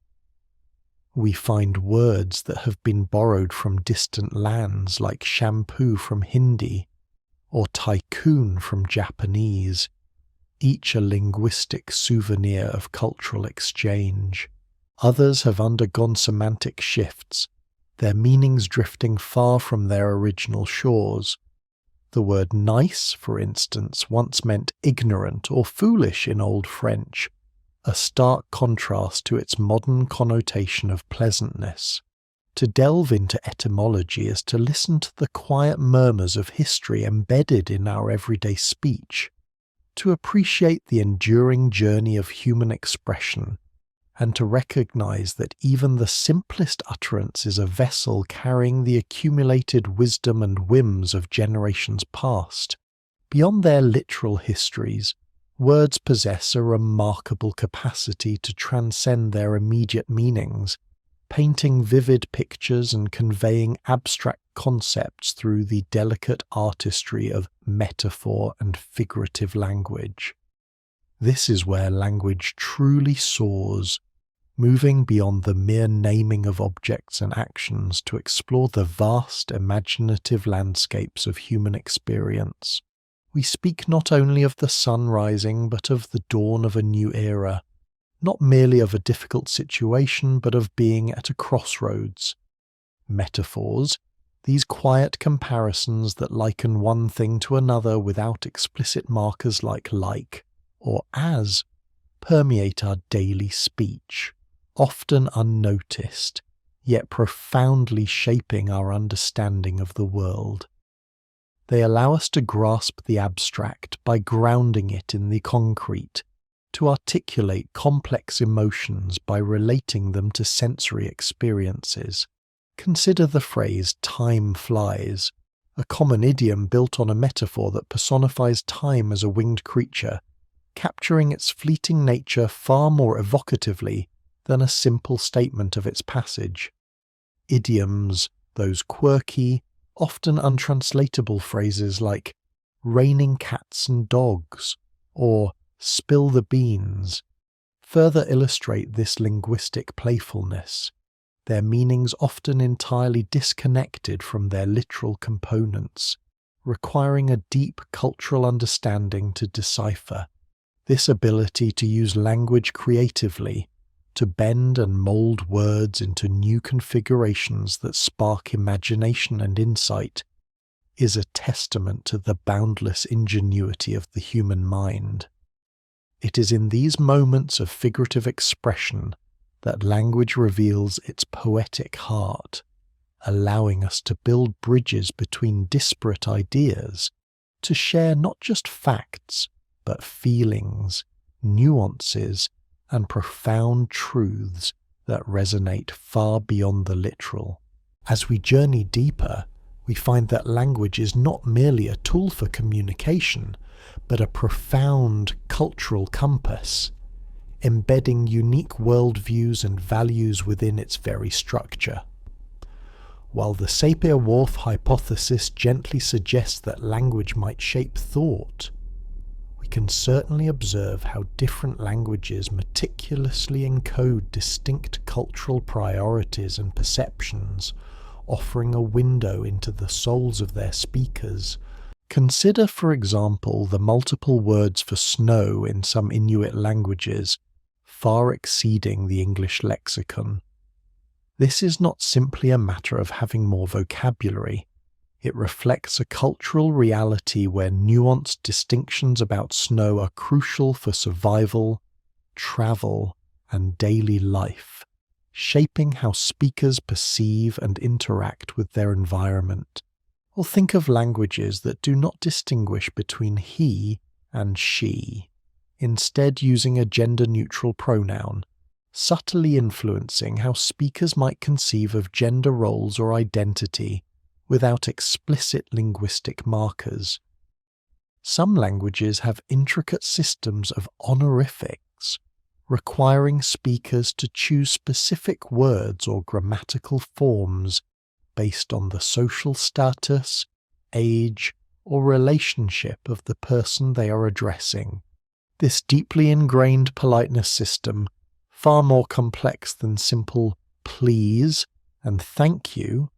S1: We find words that have been borrowed from distant lands, like shampoo from Hindi, or tycoon from Japanese, each a linguistic souvenir of cultural exchange. Others have undergone semantic shifts, their meanings drifting far from their original shores. The word nice, for instance, once meant ignorant or foolish in Old French, a stark contrast to its modern connotation of pleasantness. To delve into etymology is to listen to the quiet murmurs of history embedded in our everyday speech, to appreciate the enduring journey of human expression, and to recognize that even the simplest utterance is a vessel carrying the accumulated wisdom and whims of generations past. Beyond their literal histories, words possess a remarkable capacity to transcend their immediate meanings, painting vivid pictures and conveying abstract concepts through the delicate artistry of metaphor and figurative language. This is where language truly soars, moving beyond the mere naming of objects and actions to explore the vast imaginative landscapes of human experience. We speak not only of the sun rising, but of the dawn of a new era, not merely of a difficult situation, but of being at a crossroads. Metaphors, these quiet comparisons that liken one thing to another without explicit markers like or as, permeate our daily speech, often unnoticed, yet profoundly shaping our understanding of the world. They allow us to grasp the abstract by grounding it in the concrete, to articulate complex emotions by relating them to sensory experiences. Consider the phrase "time flies," a common idiom built on a metaphor that personifies time as a winged creature, capturing its fleeting nature far more evocatively than a simple statement of its passage. Idioms, those quirky, often untranslatable phrases like "raining cats and dogs" or "spill the beans," further illustrate this linguistic playfulness, their meanings often entirely disconnected from their literal components, requiring a deep cultural understanding to decipher. This ability to use language creatively, to bend and mold words into new configurations that spark imagination and insight, is a testament to the boundless ingenuity of the human mind. It is in these moments of figurative expression that language reveals its poetic heart, allowing us to build bridges between disparate ideas, to share not just facts, but feelings, nuances, and profound truths that resonate far beyond the literal. As we journey deeper, we find that language is not merely a tool for communication, but a profound cultural compass, embedding unique worldviews and values within its very structure. While the Sapir-Whorf hypothesis gently suggests that language might shape thought, we can certainly observe how different languages meticulously encode distinct cultural priorities and perceptions, offering a window into the souls of their speakers. Consider, for example, the multiple words for snow in some Inuit languages, far exceeding the English lexicon. This is not simply a matter of having more vocabulary. It reflects a cultural reality where nuanced distinctions about snow are crucial for survival, travel, and daily life, shaping how speakers perceive and interact with their environment. Or think of languages that do not distinguish between he and she, instead using a gender-neutral pronoun, subtly influencing how speakers might conceive of gender roles or identity without explicit linguistic markers. Some languages have intricate systems of honorifics, requiring speakers to choose specific words or grammatical forms based on the social status, age, or relationship of the person they are addressing. This deeply ingrained politeness system, far more complex than simple please and thank you,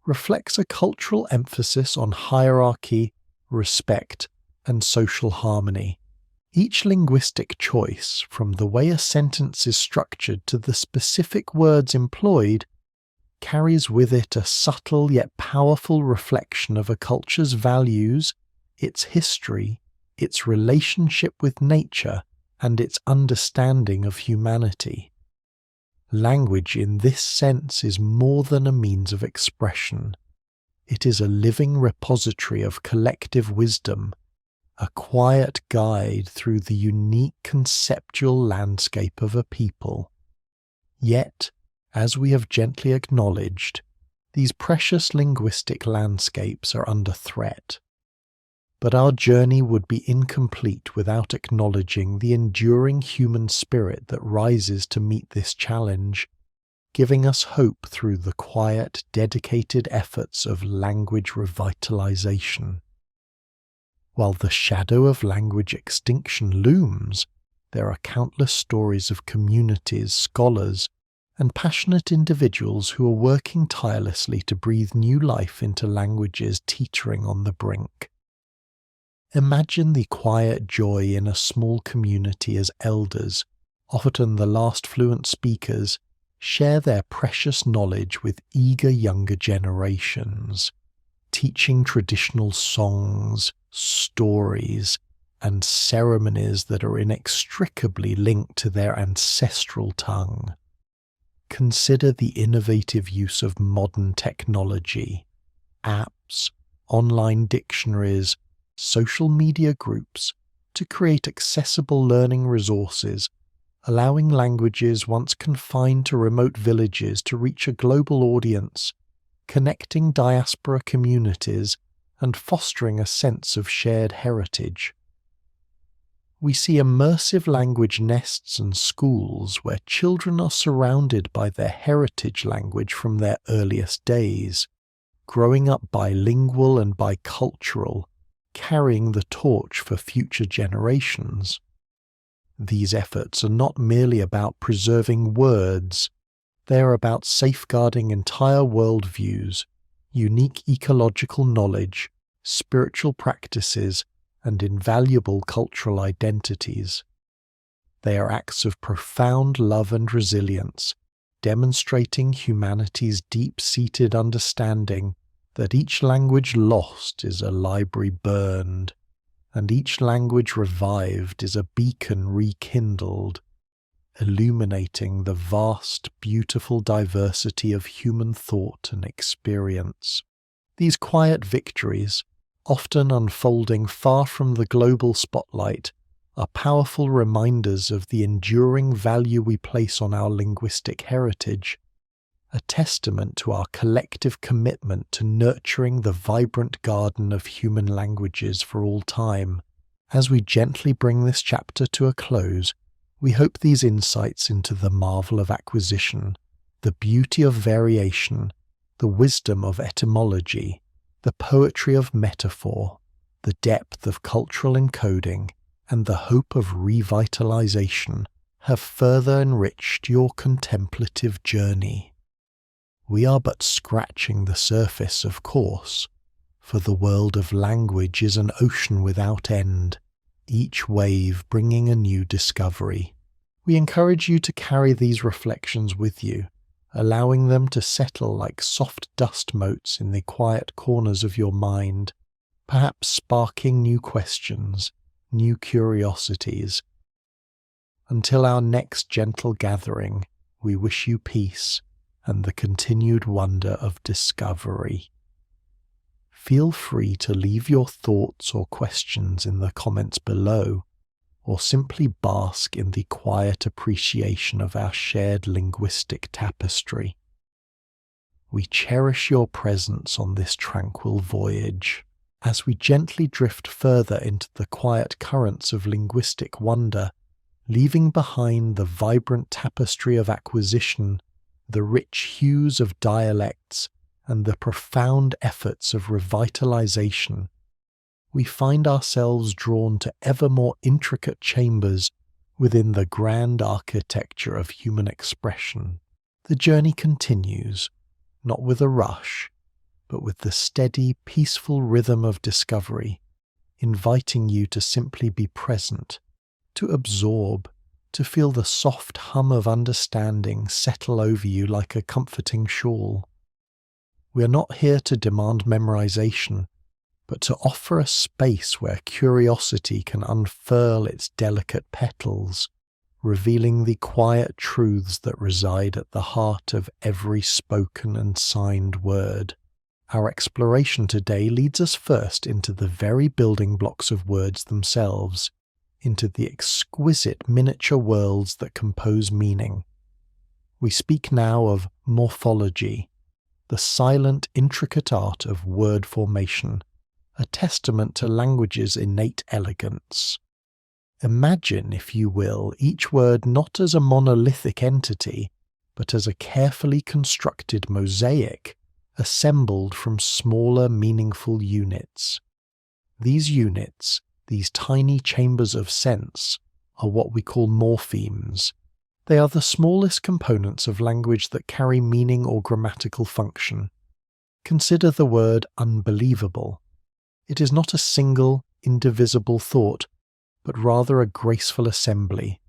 S1: reflects a cultural emphasis on hierarchy, respect, and social harmony. Each linguistic choice, from the way a sentence is structured to the specific words employed, carries with it a subtle yet powerful reflection of a culture's values, its history, its relationship with nature, and its understanding of humanity. Language in this sense is more than a means of expression. It is a living repository of collective wisdom, a quiet guide through the unique conceptual landscape of a people. Yet, as we have gently acknowledged, these precious linguistic landscapes are under threat. But our journey would be incomplete without acknowledging the enduring human spirit that rises to meet this challenge, giving us hope through the quiet, dedicated efforts of language revitalization. While the shadow of language extinction looms, there are countless stories of communities, scholars, and passionate individuals who are working tirelessly to breathe new life into languages teetering on the brink. Imagine the quiet joy in a small community as elders, often the last fluent speakers, share their precious knowledge with eager younger generations, teaching traditional songs, stories, and ceremonies that are inextricably linked to their ancestral tongue. Consider the innovative use of modern technology, apps, online dictionaries, social media groups to create accessible learning resources, allowing languages once confined to remote villages to reach a global audience, connecting diaspora communities and fostering a sense of shared heritage. We see immersive language nests and schools where children are surrounded by their heritage language from their earliest days, growing up bilingual and bicultural, carrying the torch for future generations. These efforts are not merely about preserving words, they are about safeguarding entire worldviews, unique ecological knowledge, spiritual practices, and invaluable cultural identities. They are acts of profound love and resilience, demonstrating humanity's deep-seated understanding that each language lost is a library burned, and each language revived is a beacon rekindled, illuminating the vast, beautiful diversity of human thought and experience. These quiet victories, often unfolding far from the global spotlight, are powerful reminders of the enduring value we place on our linguistic heritage, a testament to our collective commitment to nurturing the vibrant garden of human languages for all time. As we gently bring this chapter to a close, we hope these insights into the marvel of acquisition, the beauty of variation, the wisdom of etymology, the poetry of metaphor, the depth of cultural encoding, and the hope of revitalization have further enriched your contemplative journey. We are but scratching the surface, of course, for the world of language is an ocean without end, each wave bringing a new discovery. We encourage you to carry these reflections with you, allowing them to settle like soft dust motes in the quiet corners of your mind, perhaps sparking new questions, new curiosities. Until our next gentle gathering, we wish you peace and the continued wonder of discovery. Feel free to leave your thoughts or questions in the comments below, or simply bask in the quiet appreciation of our shared linguistic tapestry. We cherish your presence on this tranquil voyage, as we gently drift further into the quiet currents of linguistic wonder, leaving behind the vibrant tapestry of acquisition, the rich hues of dialects, and the profound efforts of revitalization. We find ourselves drawn to ever more intricate chambers within the grand architecture of human expression. The journey continues, not with a rush, but with the steady, peaceful rhythm of discovery, inviting you to simply be present, to absorb, to feel the soft hum of understanding settle over you like a comforting shawl. We are not here to demand memorization, but to offer a space where curiosity can unfurl its delicate petals, revealing the quiet truths that reside at the heart of every spoken and signed word. Our exploration today leads us first into the very building blocks of words themselves, into the exquisite miniature worlds that compose meaning. We speak now of morphology, the silent, intricate art of word formation, a testament to language's innate elegance. Imagine, if you will, each word not as a monolithic entity, but as a carefully constructed mosaic, assembled from smaller, meaningful units. These units, these tiny chambers of sense, are what we call morphemes. They are the smallest components of language that carry meaning or grammatical function. Consider the word unbelievable. It is not a single, indivisible thought, but rather a graceful assembly.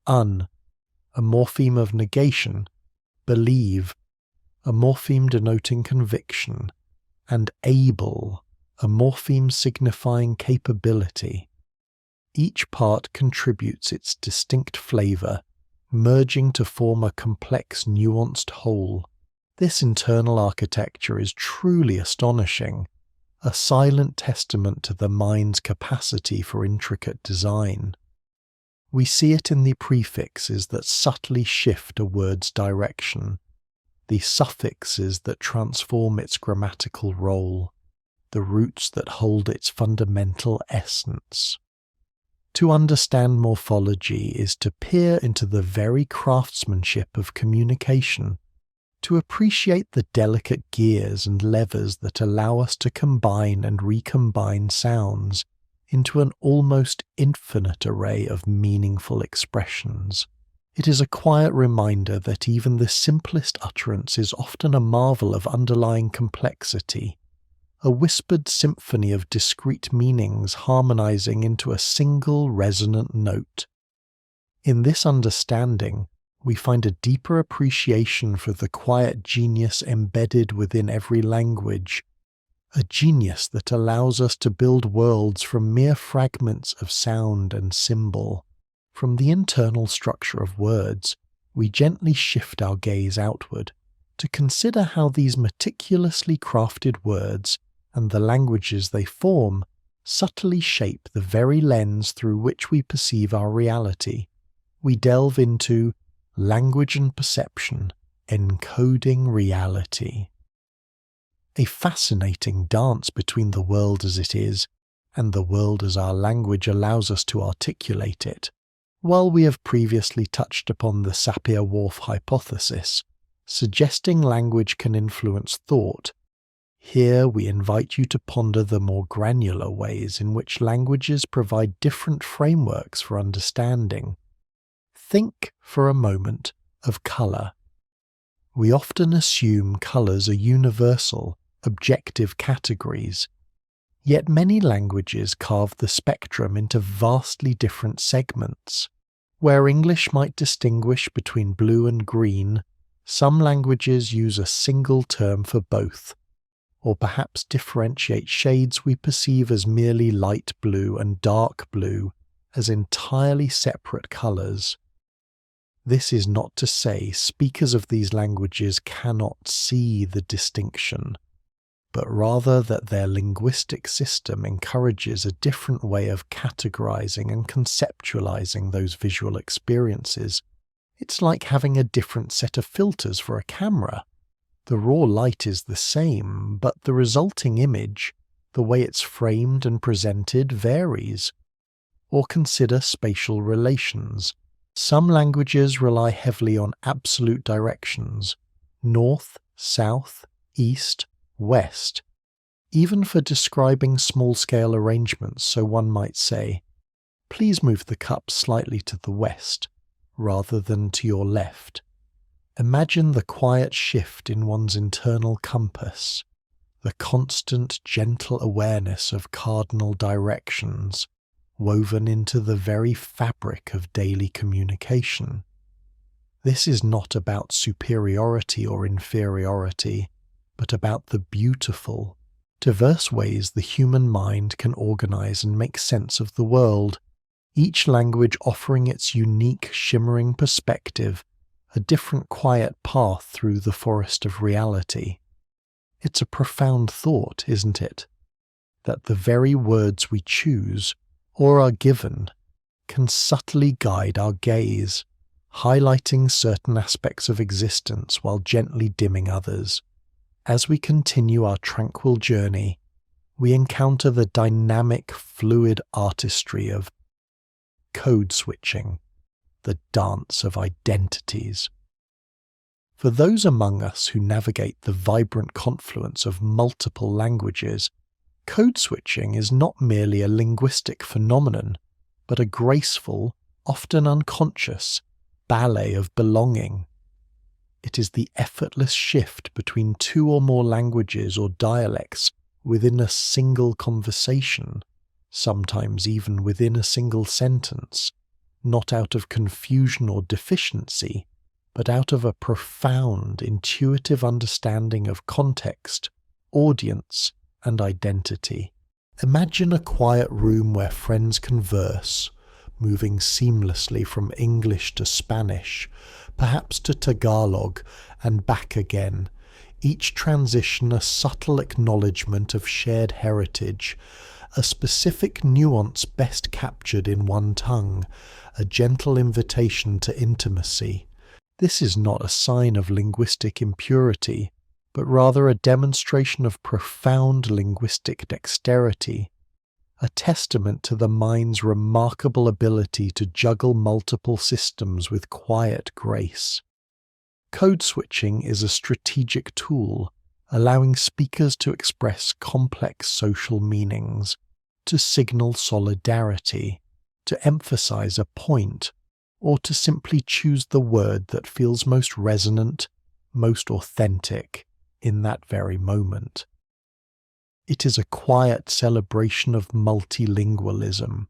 S1: Un a morpheme of negation, believe, a morpheme denoting conviction, and able, a morpheme signifying capability. Each part contributes its distinct flavour, merging to form a complex, nuanced whole. This internal architecture is truly astonishing, a silent testament to the mind's capacity for intricate design. We see it in the prefixes that subtly shift a word's direction, the suffixes that transform its grammatical role, the roots that hold its fundamental essence. To understand morphology is to peer into the very craftsmanship of communication, to appreciate the delicate gears and levers that allow us to combine and recombine sounds into an almost infinite array of meaningful expressions. It is a quiet reminder that even the simplest utterance is often a marvel of underlying complexity, a whispered symphony of discrete meanings harmonizing into a single resonant note. In this understanding, we find a deeper appreciation for the quiet genius embedded within every language, a genius that allows us to build worlds from mere fragments of sound and symbol. From the internal structure of words, we gently shift our gaze outward to consider how these meticulously crafted words and the languages they form subtly shape the very lens through which we perceive our reality. We delve into language and perception, encoding reality. A fascinating dance between the world as it is and the world as our language allows us to articulate it. While we have previously touched upon the Sapir-Whorf hypothesis, suggesting language can influence thought, here we invite you to ponder the more granular ways in which languages provide different frameworks for understanding. Think for a moment of colour. We often assume colours are universal, objective categories, yet many languages carve the spectrum into vastly different segments. Where English might distinguish between blue and green, some languages use a single term for both, or perhaps differentiate shades we perceive as merely light blue and dark blue as entirely separate colours. This is not to say speakers of these languages cannot see the distinction, but rather that their linguistic system encourages a different way of categorizing and conceptualizing those visual experiences. It's like having a different set of filters for a camera. The raw light is the same, but the resulting image, the way it's framed and presented, varies. Or consider spatial relations. Some languages rely heavily on absolute directions, north, south, east, west, even for describing small-scale arrangements, so one might say, please move the cup slightly to the west, rather than to your left. Imagine the quiet shift in one's internal compass, the constant, gentle awareness of cardinal directions, woven into the very fabric of daily communication. This is not about superiority or inferiority, but about the beautiful, diverse ways the human mind can organize and make sense of the world, each language offering its unique, shimmering perspective, a different quiet path through the forest of reality. It's a profound thought, isn't it? That the very words we choose, or are given, can subtly guide our gaze, highlighting certain aspects of existence while gently dimming others. As we continue our tranquil journey, we encounter the dynamic, fluid artistry of code switching, the dance of identities. For those among us who navigate the vibrant confluence of multiple languages, code switching is not merely a linguistic phenomenon, but a graceful, often unconscious, ballet of belonging. It is the effortless shift between two or more languages or dialects within a single conversation, sometimes even within a single sentence, not out of confusion or deficiency, but out of a profound, intuitive understanding of context, audience, and identity. Imagine a quiet room where friends converse, moving seamlessly from English to Spanish, perhaps to Tagalog, and back again, each transition a subtle acknowledgement of shared heritage, a specific nuance best captured in one tongue, a gentle invitation to intimacy. This is not a sign of linguistic impurity, but rather a demonstration of profound linguistic dexterity, a testament to the mind's remarkable ability to juggle multiple systems with quiet grace. Code switching is a strategic tool, allowing speakers to express complex social meanings, to signal solidarity, to emphasize a point, or to simply choose the word that feels most resonant, most authentic in that very moment. It is a quiet celebration of multilingualism,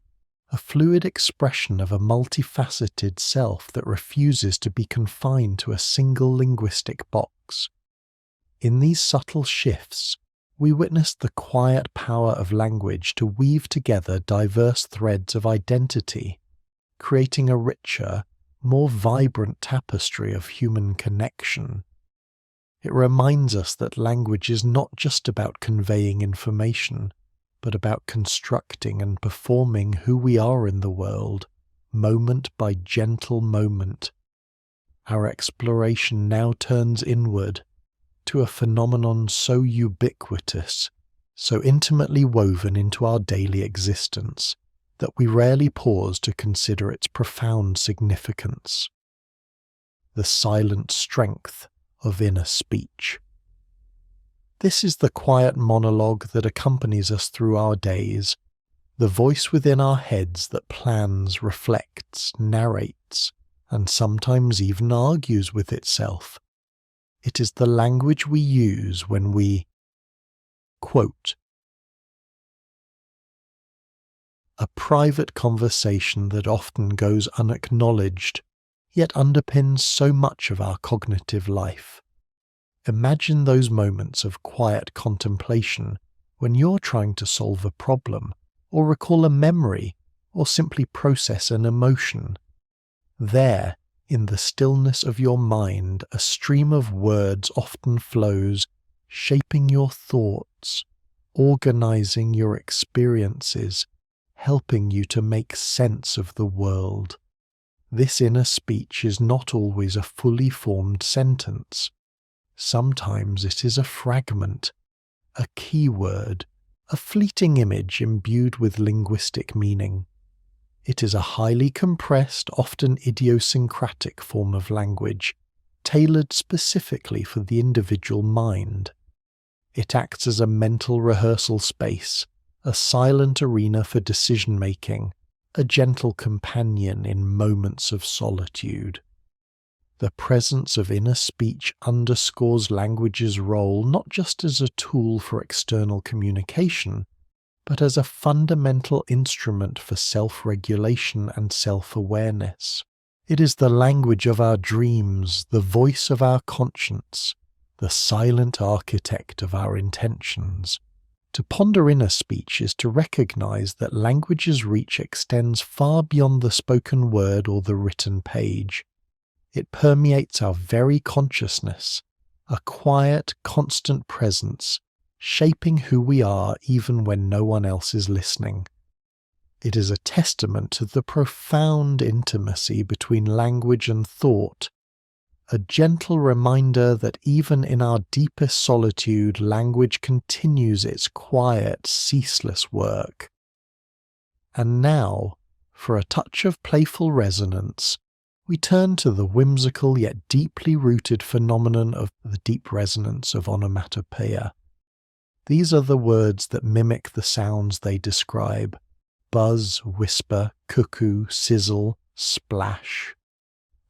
S1: a fluid expression of a multifaceted self that refuses to be confined to a single linguistic box. In these subtle shifts, we witness the quiet power of language to weave together diverse threads of identity, creating a richer, more vibrant tapestry of human connection. It reminds us that language is not just about conveying information, but about constructing and performing who we are in the world, moment by gentle moment. Our exploration now turns inward, to a phenomenon so ubiquitous, so intimately woven into our daily existence, that we rarely pause to consider its profound significance. The silent strength of inner speech. This is the quiet monologue that accompanies us through our days, the voice within our heads that plans, reflects, narrates, and sometimes even argues with itself. It is the language we use when we quote. A private conversation that often goes unacknowledged, yet underpins so much of our cognitive life. Imagine those moments of quiet contemplation when you're trying to solve a problem, or recall a memory, or simply process an emotion. There, in the stillness of your mind, a stream of words often flows, shaping your thoughts, organizing your experiences, helping you to make sense of the world. This inner speech is not always a fully formed sentence. Sometimes it is a fragment, a keyword, a fleeting image imbued with linguistic meaning. It is a highly compressed, often idiosyncratic form of language, tailored specifically for the individual mind. It acts as a mental rehearsal space, a silent arena for decision-making, a gentle companion in moments of solitude. The presence of inner speech underscores language's role not just as a tool for external communication, but as a fundamental instrument for self-regulation and self-awareness. It is the language of our dreams, the voice of our conscience, the silent architect of our intentions. To ponder inner speech is to recognize that language's reach extends far beyond the spoken word or the written page. It permeates our very consciousness, a quiet, constant presence, shaping who we are even when no one else is listening. It is a testament to the profound intimacy between language and thought, a gentle reminder that even in our deepest solitude, language continues its quiet, ceaseless work. And now, for a touch of playful resonance, we turn to the whimsical yet deeply rooted phenomenon of the deep resonance of onomatopoeia. These are the words that mimic the sounds they describe: buzz, whisper, cuckoo, sizzle, splash.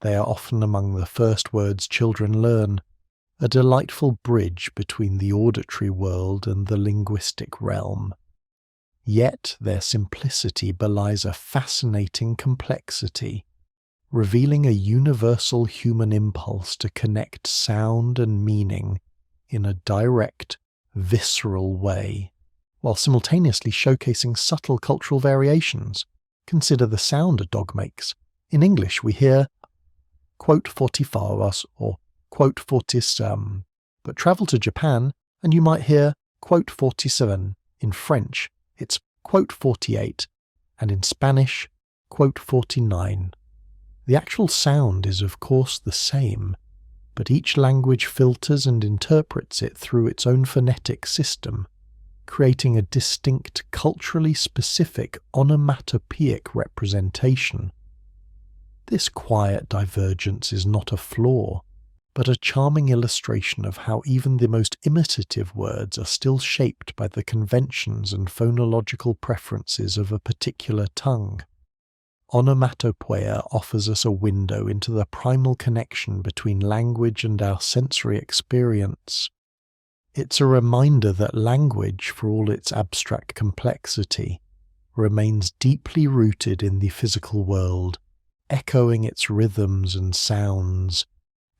S1: They are often among the first words children learn, a delightful bridge between the auditory world and the linguistic realm. Yet their simplicity belies a fascinating complexity, revealing a universal human impulse to connect sound and meaning in a direct, visceral way, while simultaneously showcasing subtle cultural variations. Consider the sound a dog makes. In English we hear quote fortifaras or quote fortis, but travel to Japan and you might hear quote 47. In French it's quote 48, and in Spanish quote 49. The actual sound is of course the same, but each language filters and interprets it through its own phonetic system, creating a distinct, culturally specific onomatopoeic representation. This quiet divergence is not a flaw, but a charming illustration of how even the most imitative words are still shaped by the conventions and phonological preferences of a particular tongue. Onomatopoeia offers us a window into the primal connection between language and our sensory experience. It's a reminder that language, for all its abstract complexity, remains deeply rooted in the physical world, echoing its rhythms and sounds.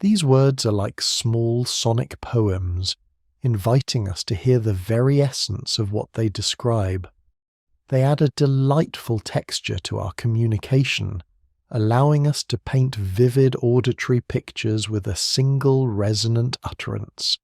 S1: These words are like small sonic poems, inviting us to hear the very essence of what they describe. They add a delightful texture to our communication, allowing us to paint vivid auditory pictures with a single resonant utterance.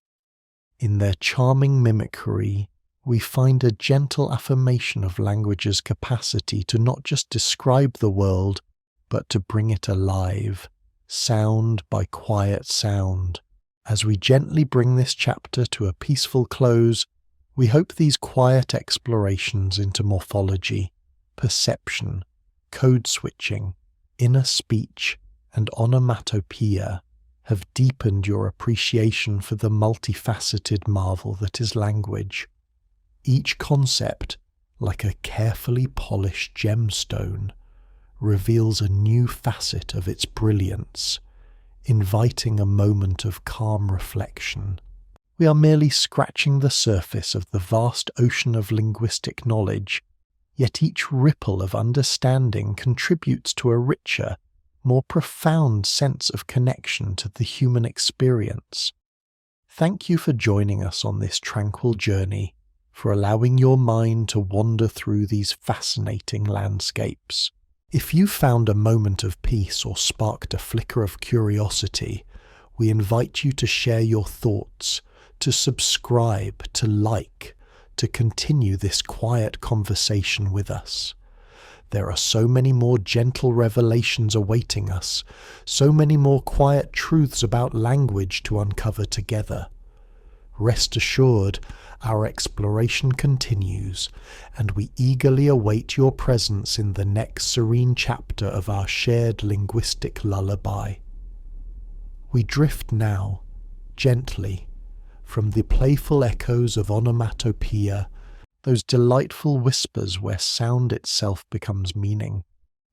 S1: In their charming mimicry, we find a gentle affirmation of language's capacity to not just describe the world, but to bring it alive, sound by quiet sound. As we gently bring this chapter to a peaceful close, we hope these quiet explorations into morphology, perception, code switching, inner speech, and onomatopoeia have deepened your appreciation for the multifaceted marvel that is language. Each concept, like a carefully polished gemstone, reveals a new facet of its brilliance, inviting a moment of calm reflection. We are merely scratching the surface of the vast ocean of linguistic knowledge, yet each ripple of understanding contributes to a richer, more profound sense of connection to the human experience. Thank you for joining us on this tranquil journey, for allowing your mind to wander through these fascinating landscapes. If you found a moment of peace or sparked a flicker of curiosity, we invite you to share your thoughts, to subscribe, to like, to continue this quiet conversation with us. There are so many more gentle revelations awaiting us, so many more quiet truths about language to uncover together. Rest assured, our exploration continues, and we eagerly await your presence in the next serene chapter of our shared linguistic lullaby. We drift now, gently, from the playful echoes of onomatopoeia, those delightful whispers where sound itself becomes meaning,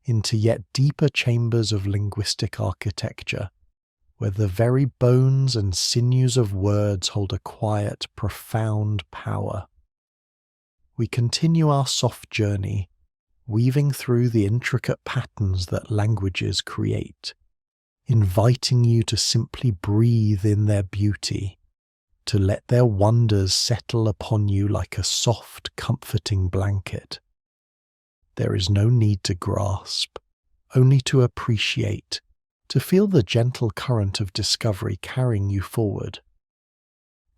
S1: into yet deeper chambers of linguistic architecture, where the very bones and sinews of words hold a quiet, profound power. We continue our soft journey, weaving through the intricate patterns that languages create, inviting you to simply breathe in their beauty, to let their wonders settle upon you like a soft, comforting blanket. There is no need to grasp, only to appreciate, to feel the gentle current of discovery carrying you forward.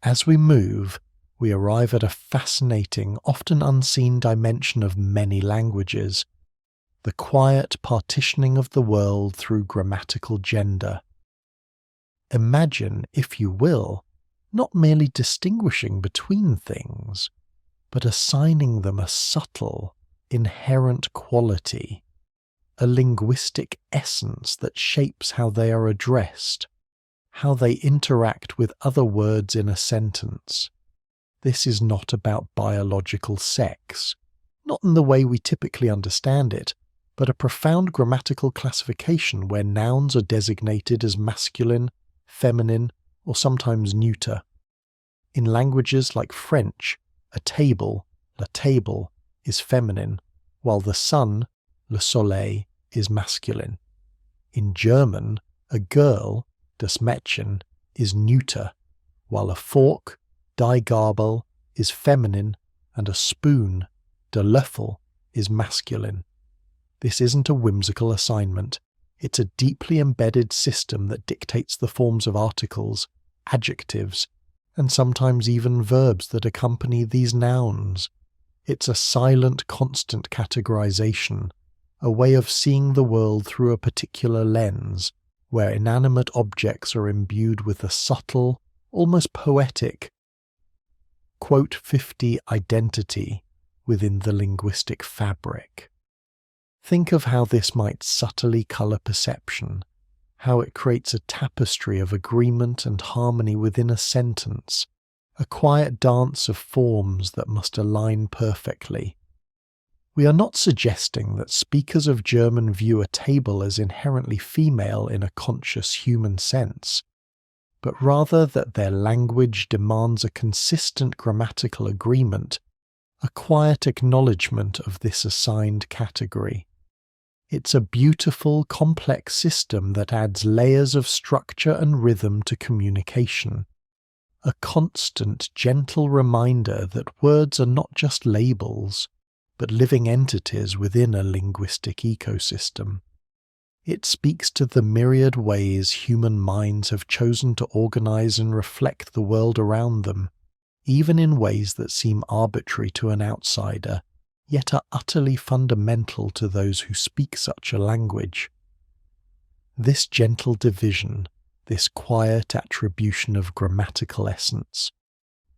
S1: As we move, we arrive at a fascinating, often unseen dimension of many languages, the quiet partitioning of the world through grammatical gender. Imagine, if you will, not merely distinguishing between things, but assigning them a subtle, inherent quality, a linguistic essence that shapes how they are addressed, how they interact with other words in a sentence. This is not about biological sex, not in the way we typically understand it, but a profound grammatical classification where nouns are designated as masculine, feminine, or sometimes neuter. In languages like French, a table, la table, is feminine, while the sun, le soleil, is masculine. In German, a girl, das Mädchen, is neuter, while a fork, die Gabel, is feminine, and a spoon, der Löffel, is masculine. This isn't a whimsical assignment. It's a deeply embedded system that dictates the forms of articles, adjectives, and sometimes even verbs that accompany these nouns. It's a silent, constant categorization, a way of seeing the world through a particular lens, where inanimate objects are imbued with a subtle, almost poetic, quote 50 identity within the linguistic fabric. Think of how this might subtly colour perception, how it creates a tapestry of agreement and harmony within a sentence, a quiet dance of forms that must align perfectly. We are not suggesting that speakers of German view a table as inherently female in a conscious human sense, but rather that their language demands a consistent grammatical agreement, a quiet acknowledgement of this assigned category. It's a beautiful, complex system that adds layers of structure and rhythm to communication, a constant, gentle reminder that words are not just labels, but living entities within a linguistic ecosystem. It speaks to the myriad ways human minds have chosen to organize and reflect the world around them, even in ways that seem arbitrary to an outsider, yet are utterly fundamental to those who speak such a language. This gentle division, this quiet attribution of grammatical essence,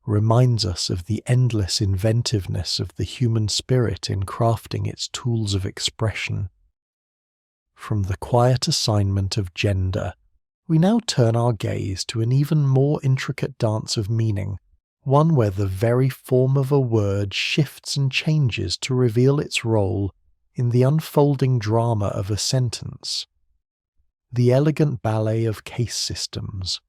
S1: reminds us of the endless inventiveness of the human spirit in crafting its tools of expression. From the quiet assignment of gender, we now turn our gaze to an even more intricate dance of meaning, one where the very form of a word shifts and changes to reveal its role in the unfolding drama of a sentence. The elegant ballet of case systems.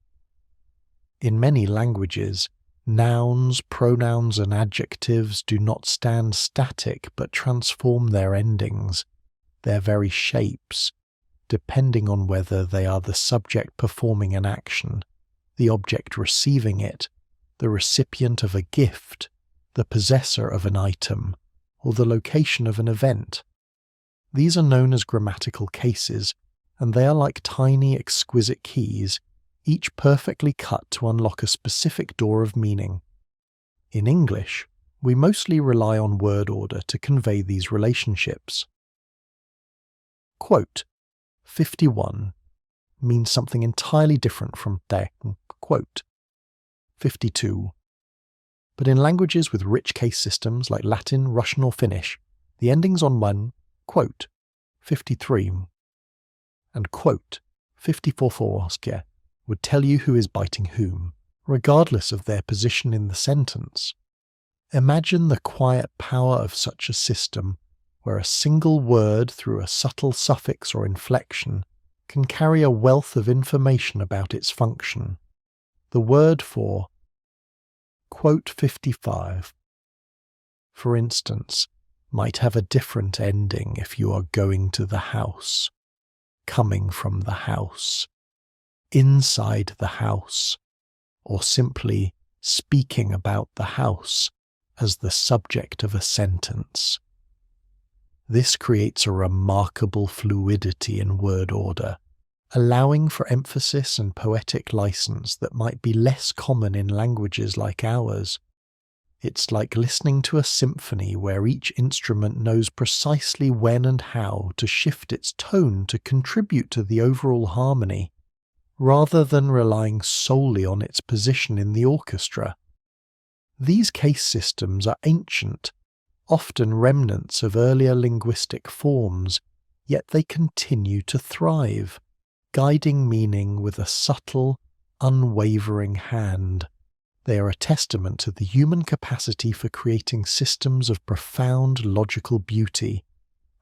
S1: In many languages, nouns, pronouns, and adjectives do not stand static but transform their endings, their very shapes, depending on whether they are the subject performing an action, the object receiving it, the recipient of a gift, the possessor of an item, or the location of an event. These are known as grammatical cases, and they are like tiny, exquisite keys, each perfectly cut to unlock a specific door of meaning. In English, we mostly rely on word order to convey these relationships. Quote 51 means something entirely different from quote 52. But in languages with rich case systems like Latin, Russian or Finnish, the endings on one, quote 53 and quote 54 would tell you who is biting whom, regardless of their position in the sentence. Imagine the quiet power of such a system, where a single word through a subtle suffix or inflection can carry a wealth of information about its function. The word for quote 55, for instance, might have a different ending if you are going to the house, coming from the house, inside the house, or simply speaking about the house as the subject of a sentence. This creates a remarkable fluidity in word order, allowing for emphasis and poetic license that might be less common in languages like ours. It's like listening to a symphony where each instrument knows precisely when and how to shift its tone to contribute to the overall harmony, rather than relying solely on its position in the orchestra. These case systems are ancient, often remnants of earlier linguistic forms, yet they continue to thrive, guiding meaning with a subtle, unwavering hand. They are a testament to the human capacity for creating systems of profound logical beauty,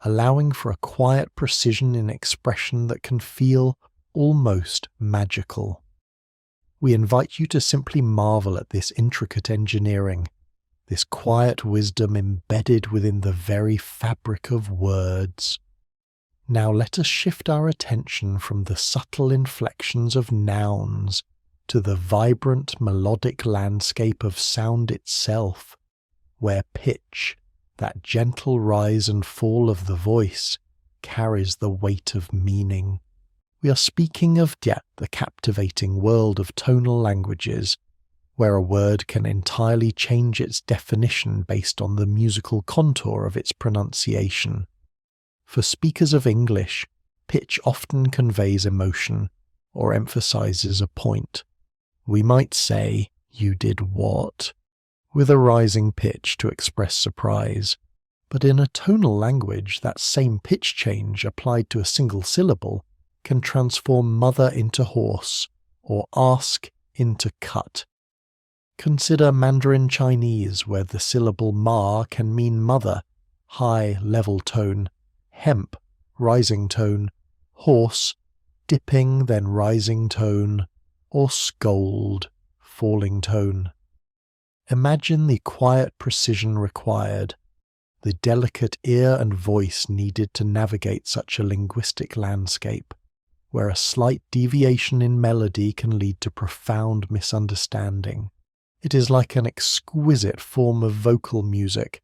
S1: allowing for a quiet precision in expression that can feel almost magical. We invite you to simply marvel at this intricate engineering, this quiet wisdom embedded within the very fabric of words. Now let us shift our attention from the subtle inflections of nouns to the vibrant melodic landscape of sound itself, where pitch, that gentle rise and fall of the voice, carries the weight of meaning. We are speaking of the captivating world of tonal languages, where a word can entirely change its definition based on the musical contour of its pronunciation. For speakers of English, pitch often conveys emotion or emphasizes a point. We might say, "You did what?" with a rising pitch to express surprise. But in a tonal language, that same pitch change applied to a single syllable can transform mother into horse or ask into cut. Consider Mandarin Chinese, where the syllable ma can mean mother, high level tone, hemp, rising tone, horse, dipping then rising tone, or scold, falling tone. Imagine the quiet precision required, the delicate ear and voice needed to navigate such a linguistic landscape, where a slight deviation in melody can lead to profound misunderstanding. It is like an exquisite form of vocal music,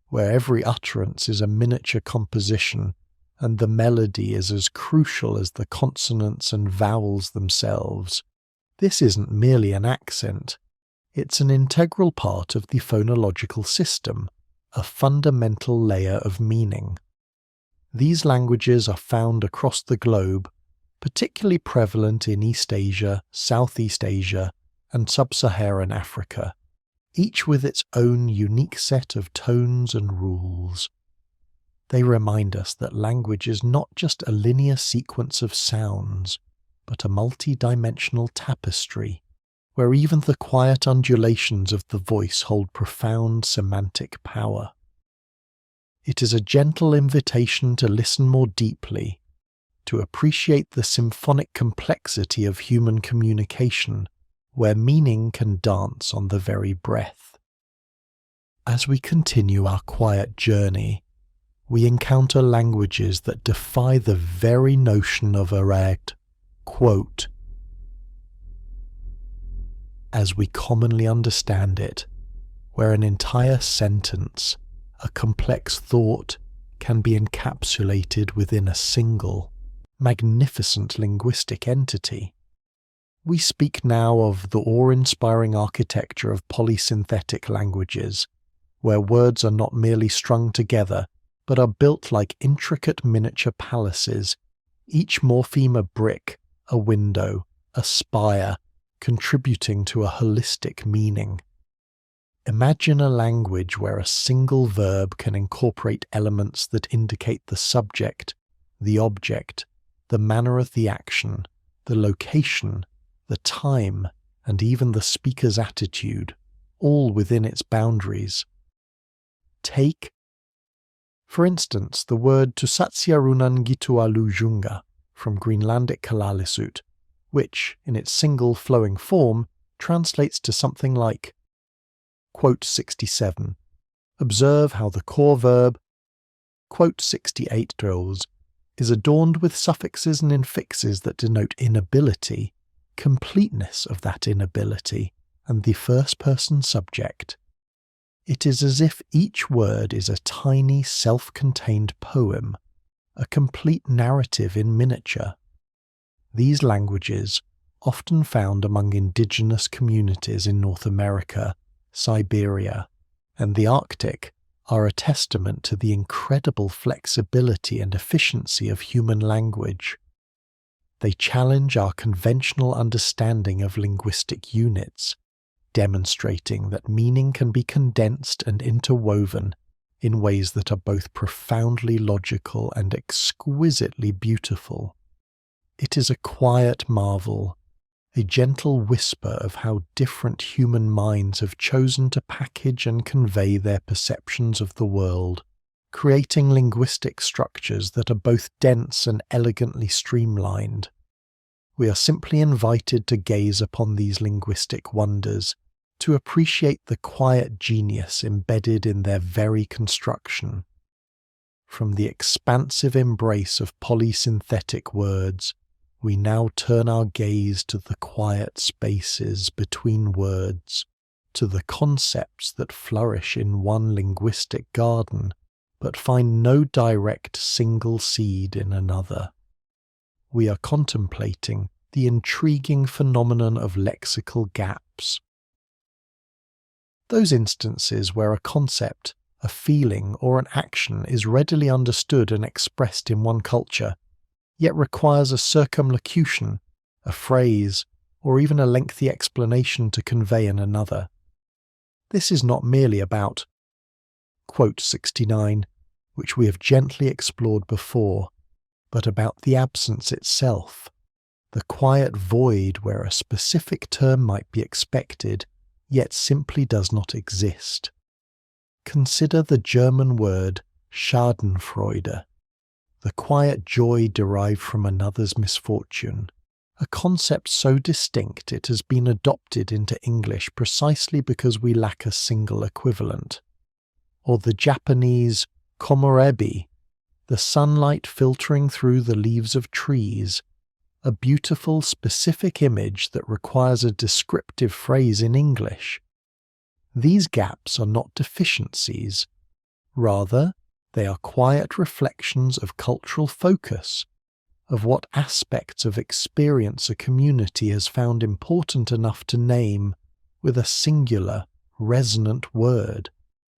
S1: where every utterance is a miniature composition, and the melody is as crucial as the consonants and vowels themselves. This isn't merely an accent. It's an integral part of the phonological system, a fundamental layer of meaning. These languages are found across the globe, particularly prevalent in East Asia, Southeast Asia, and Sub-Saharan Africa, each with its own unique set of tones and rules. They remind us that language is not just a linear sequence of sounds, but a multi-dimensional tapestry, where even the quiet undulations of the voice hold profound semantic power. It is a gentle invitation to listen more deeply, to appreciate the symphonic complexity of human communication, where meaning can dance on the very breath. As we continue our quiet journey, we encounter languages that defy the very notion of erect, quote, as we commonly understand it, where an entire sentence, a complex thought, can be encapsulated within a single, magnificent linguistic entity. We speak now of the awe-inspiring architecture of polysynthetic languages, where words are not merely strung together, but are built like intricate miniature palaces, each morpheme a brick, a window, a spire, contributing to a holistic meaning. Imagine a language where a single verb can incorporate elements that indicate the subject, the object, the manner of the action, the location, the time, and even the speaker's attitude, all within its boundaries. Take, for instance, the word Tusatsiarunan Gitualu Junga from Greenlandic Kalaallisut, which, in its single flowing form, translates to something like, quote 67, observe how the core verb, quote 68 drills, is adorned with suffixes and infixes that denote inability, completeness of that inability, and the first-person subject. It is as if each word is a tiny self-contained poem, a complete narrative in miniature. These languages, often found among indigenous communities in North America, Siberia, and the Arctic, are a testament to the incredible flexibility and efficiency of human language. They challenge our conventional understanding of linguistic units, demonstrating that meaning can be condensed and interwoven in ways that are both profoundly logical and exquisitely beautiful. It is a quiet marvel, a gentle whisper of how different human minds have chosen to package and convey their perceptions of the world, creating linguistic structures that are both dense and elegantly streamlined. We are simply invited to gaze upon these linguistic wonders, to appreciate the quiet genius embedded in their very construction. From the expansive embrace of polysynthetic words, we now turn our gaze to the quiet spaces between words, to the concepts that flourish in one linguistic garden, but find no direct single seed in another. We are contemplating the intriguing phenomenon of lexical gaps. Those instances where a concept, a feeling, or an action is readily understood and expressed in one culture, yet requires a circumlocution, a phrase, or even a lengthy explanation to convey in another. This is not merely about, quote 69, which we have gently explored before, but about the absence itself, the quiet void where a specific term might be expected, yet simply does not exist. Consider the German word Schadenfreude, the quiet joy derived from another's misfortune, a concept so distinct it has been adopted into English precisely because we lack a single equivalent. Or the Japanese komorebi, the sunlight filtering through the leaves of trees, a beautiful, specific image that requires a descriptive phrase in English. These gaps are not deficiencies. Rather, they are quiet reflections of cultural focus, of what aspects of experience a community has found important enough to name with a singular, resonant word.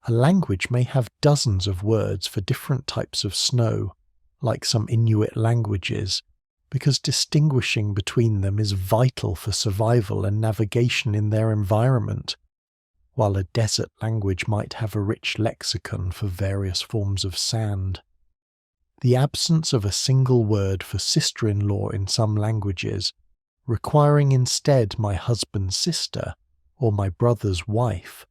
S1: A language may have dozens of words for different types of snow, like some Inuit languages, because distinguishing between them is vital for survival and navigation in their environment, while a desert language might have a rich lexicon for various forms of sand. The absence of a single word for sister-in-law in some languages, requiring instead my husband's sister or my brother's wife,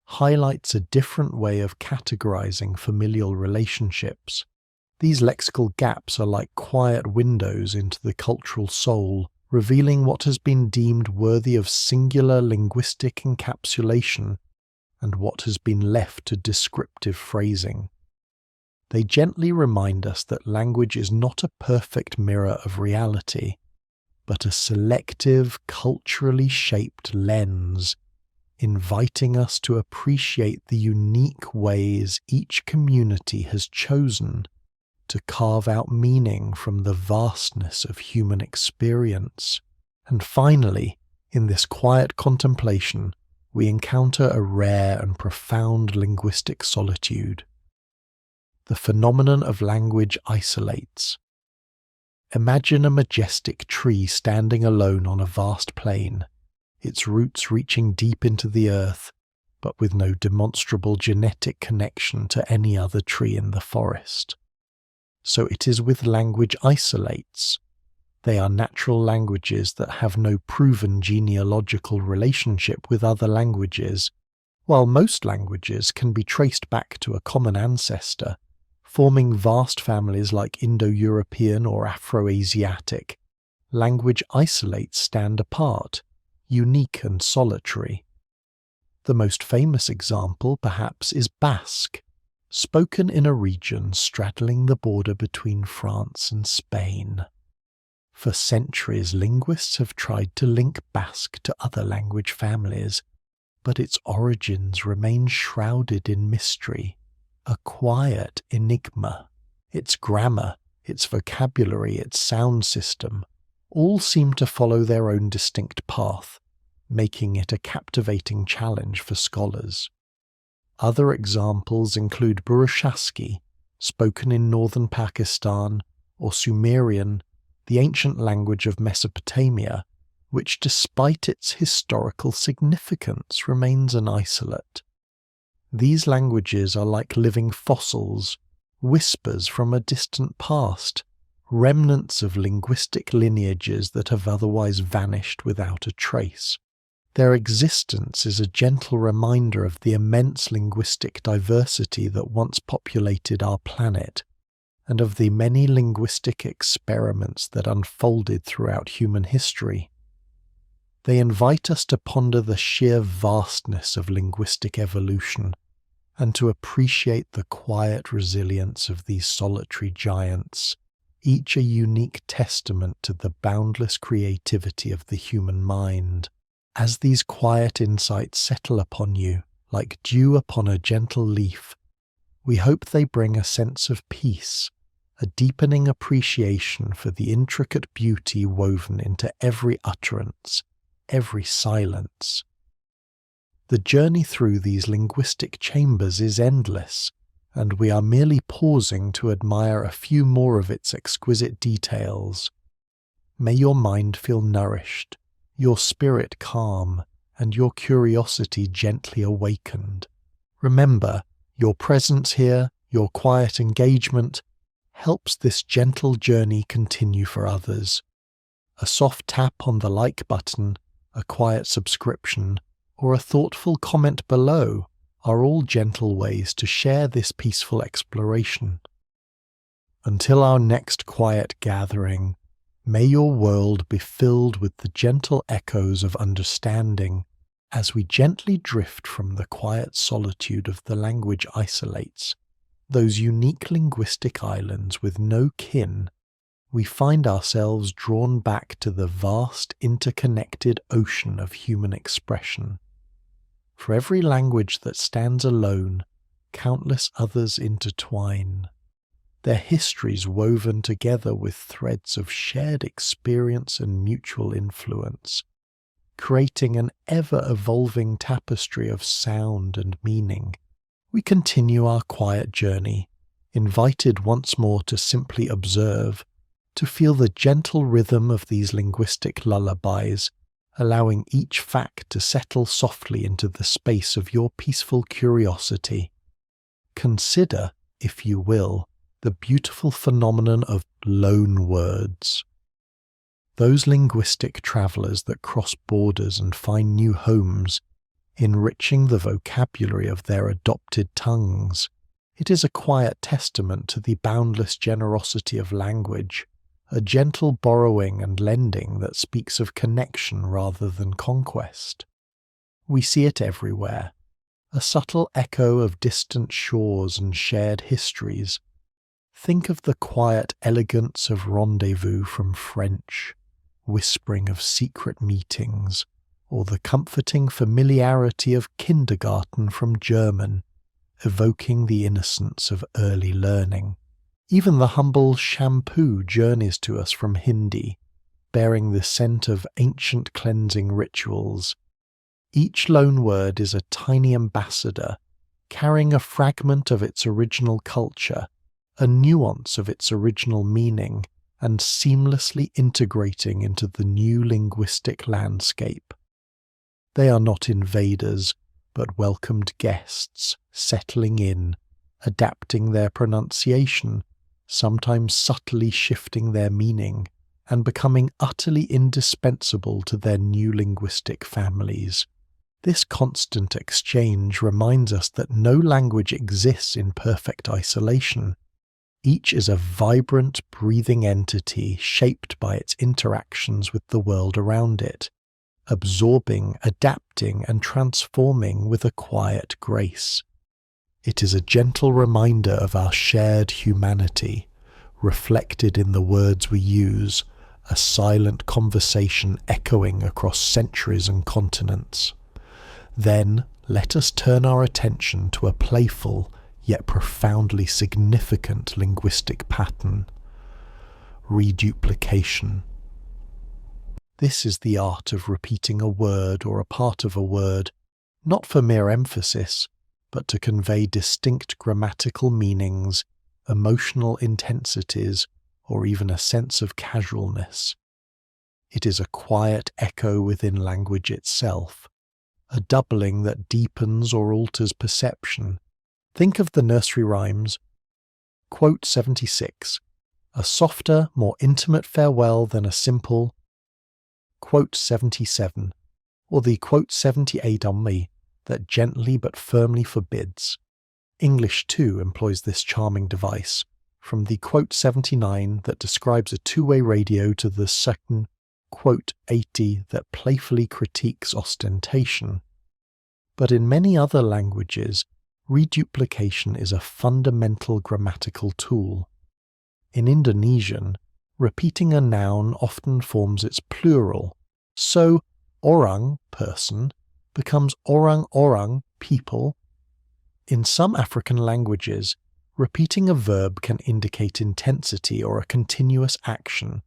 S1: highlights a different way of categorizing familial relationships. These lexical gaps are like quiet windows into the cultural soul, revealing what has been deemed worthy of singular linguistic encapsulation and what has been left to descriptive phrasing. They gently remind us that language is not a perfect mirror of reality, but a selective, culturally shaped lens, inviting us to appreciate the unique ways each community has chosen to carve out meaning from the vastness of human experience. And finally, in this quiet contemplation, we encounter a rare and profound linguistic solitude. The phenomenon of language isolates. Imagine a majestic tree standing alone on a vast plain, its roots reaching deep into the earth, but with no demonstrable genetic connection to any other tree in the forest. So it is with language isolates. They are natural languages that have no proven genealogical relationship with other languages, while most languages can be traced back to a common ancestor, forming vast families like Indo-European or Afro-Asiatic. Language isolates stand apart, unique and solitary. The most famous example, perhaps, is Basque, spoken in a region straddling the border between France and Spain. For centuries, linguists have tried to link Basque to other language families, but its origins remain shrouded in mystery, a quiet enigma. Its grammar, its vocabulary, its sound system, all seem to follow their own distinct path, making it a captivating challenge for scholars. Other examples include Burushaski, spoken in northern Pakistan, or Sumerian, the ancient language of Mesopotamia, which despite its historical significance remains an isolate. These languages are like living fossils, whispers from a distant past, remnants of linguistic lineages that have otherwise vanished without a trace. Their existence is a gentle reminder of the immense linguistic diversity that once populated our planet, and of the many linguistic experiments that unfolded throughout human history. They invite us to ponder the sheer vastness of linguistic evolution and to appreciate the quiet resilience of these solitary giants, each a unique testament to the boundless creativity of the human mind. As these quiet insights settle upon you, like dew upon a gentle leaf, we hope they bring a sense of peace, a deepening appreciation for the intricate beauty woven into every utterance, every silence. The journey through these linguistic chambers is endless, and we are merely pausing to admire a few more of its exquisite details. May your mind feel nourished, your spirit calm, and your curiosity gently awakened. Remember, your presence here, your quiet engagement, helps this gentle journey continue for others. A soft tap on the like button, a quiet subscription, or a thoughtful comment below are all gentle ways to share this peaceful exploration. Until our next quiet gathering, may your world be filled with the gentle echoes of understanding as we gently drift from the quiet solitude of the language isolates, those unique linguistic islands with no kin. We find ourselves drawn back to the vast interconnected ocean of human expression. For every language that stands alone, countless others intertwine, their histories woven together with threads of shared experience and mutual influence, creating an ever-evolving tapestry of sound and meaning. We continue our quiet journey, invited once more to simply observe, to feel the gentle rhythm of these linguistic lullabies, allowing each fact to settle softly into the space of your peaceful curiosity. Consider, if you will, the beautiful phenomenon of loan words. Those linguistic travellers that cross borders and find new homes, enriching the vocabulary of their adopted tongues. It is a quiet testament to the boundless generosity of language, a gentle borrowing and lending that speaks of connection rather than conquest. We see it everywhere, a subtle echo of distant shores and shared histories. Think of the quiet elegance of rendezvous from French, whispering of secret meetings, or the comforting familiarity of kindergarten from German, evoking the innocence of early learning. Even the humble shampoo journeys to us from Hindi, bearing the scent of ancient cleansing rituals. Each loanword is a tiny ambassador, carrying a fragment of its original culture, a nuance of its original meaning, and seamlessly integrating into the new linguistic landscape. They are not invaders, but welcomed guests, settling in, adapting their pronunciation, sometimes subtly shifting their meaning, and becoming utterly indispensable to their new linguistic families. This constant exchange reminds us that no language exists in perfect isolation. Each is a vibrant, breathing entity shaped by its interactions with the world around it, absorbing, adapting, and transforming with a quiet grace. It is a gentle reminder of our shared humanity, reflected in the words we use, a silent conversation echoing across centuries and continents. Then, let us turn our attention to a playful, yet profoundly significant linguistic pattern: reduplication. This is the art of repeating a word or a part of a word, not for mere emphasis, but to convey distinct grammatical meanings, emotional intensities, or even a sense of casualness. It is a quiet echo within language itself, a doubling that deepens or alters perception. Think of the nursery rhymes. Quote 76. A softer, more intimate farewell than a simple. Quote 77. Or the quote 78 on me, that gently but firmly forbids. English too employs this charming device, from the quote 79 that describes a two-way radio to the second quote 80 that playfully critiques ostentation. But in many other languages, reduplication is a fundamental grammatical tool. In Indonesian, repeating a noun often forms its plural, so orang, person, becomes orang-orang, people. In some African languages, repeating a verb can indicate intensity or a continuous action,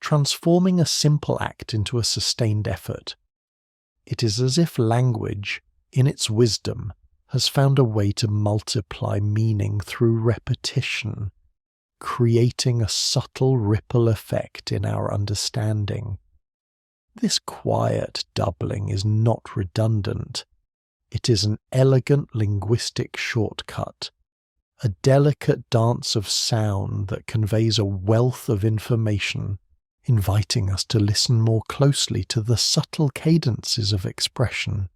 S1: transforming a simple act into a sustained effort. It is as if language, in its wisdom, has found a way to multiply meaning through repetition, creating a subtle ripple effect in our understanding. This quiet doubling is not redundant. It is an elegant linguistic shortcut, a delicate dance of sound that conveys a wealth of information, inviting us to listen more closely to the subtle cadences of expression.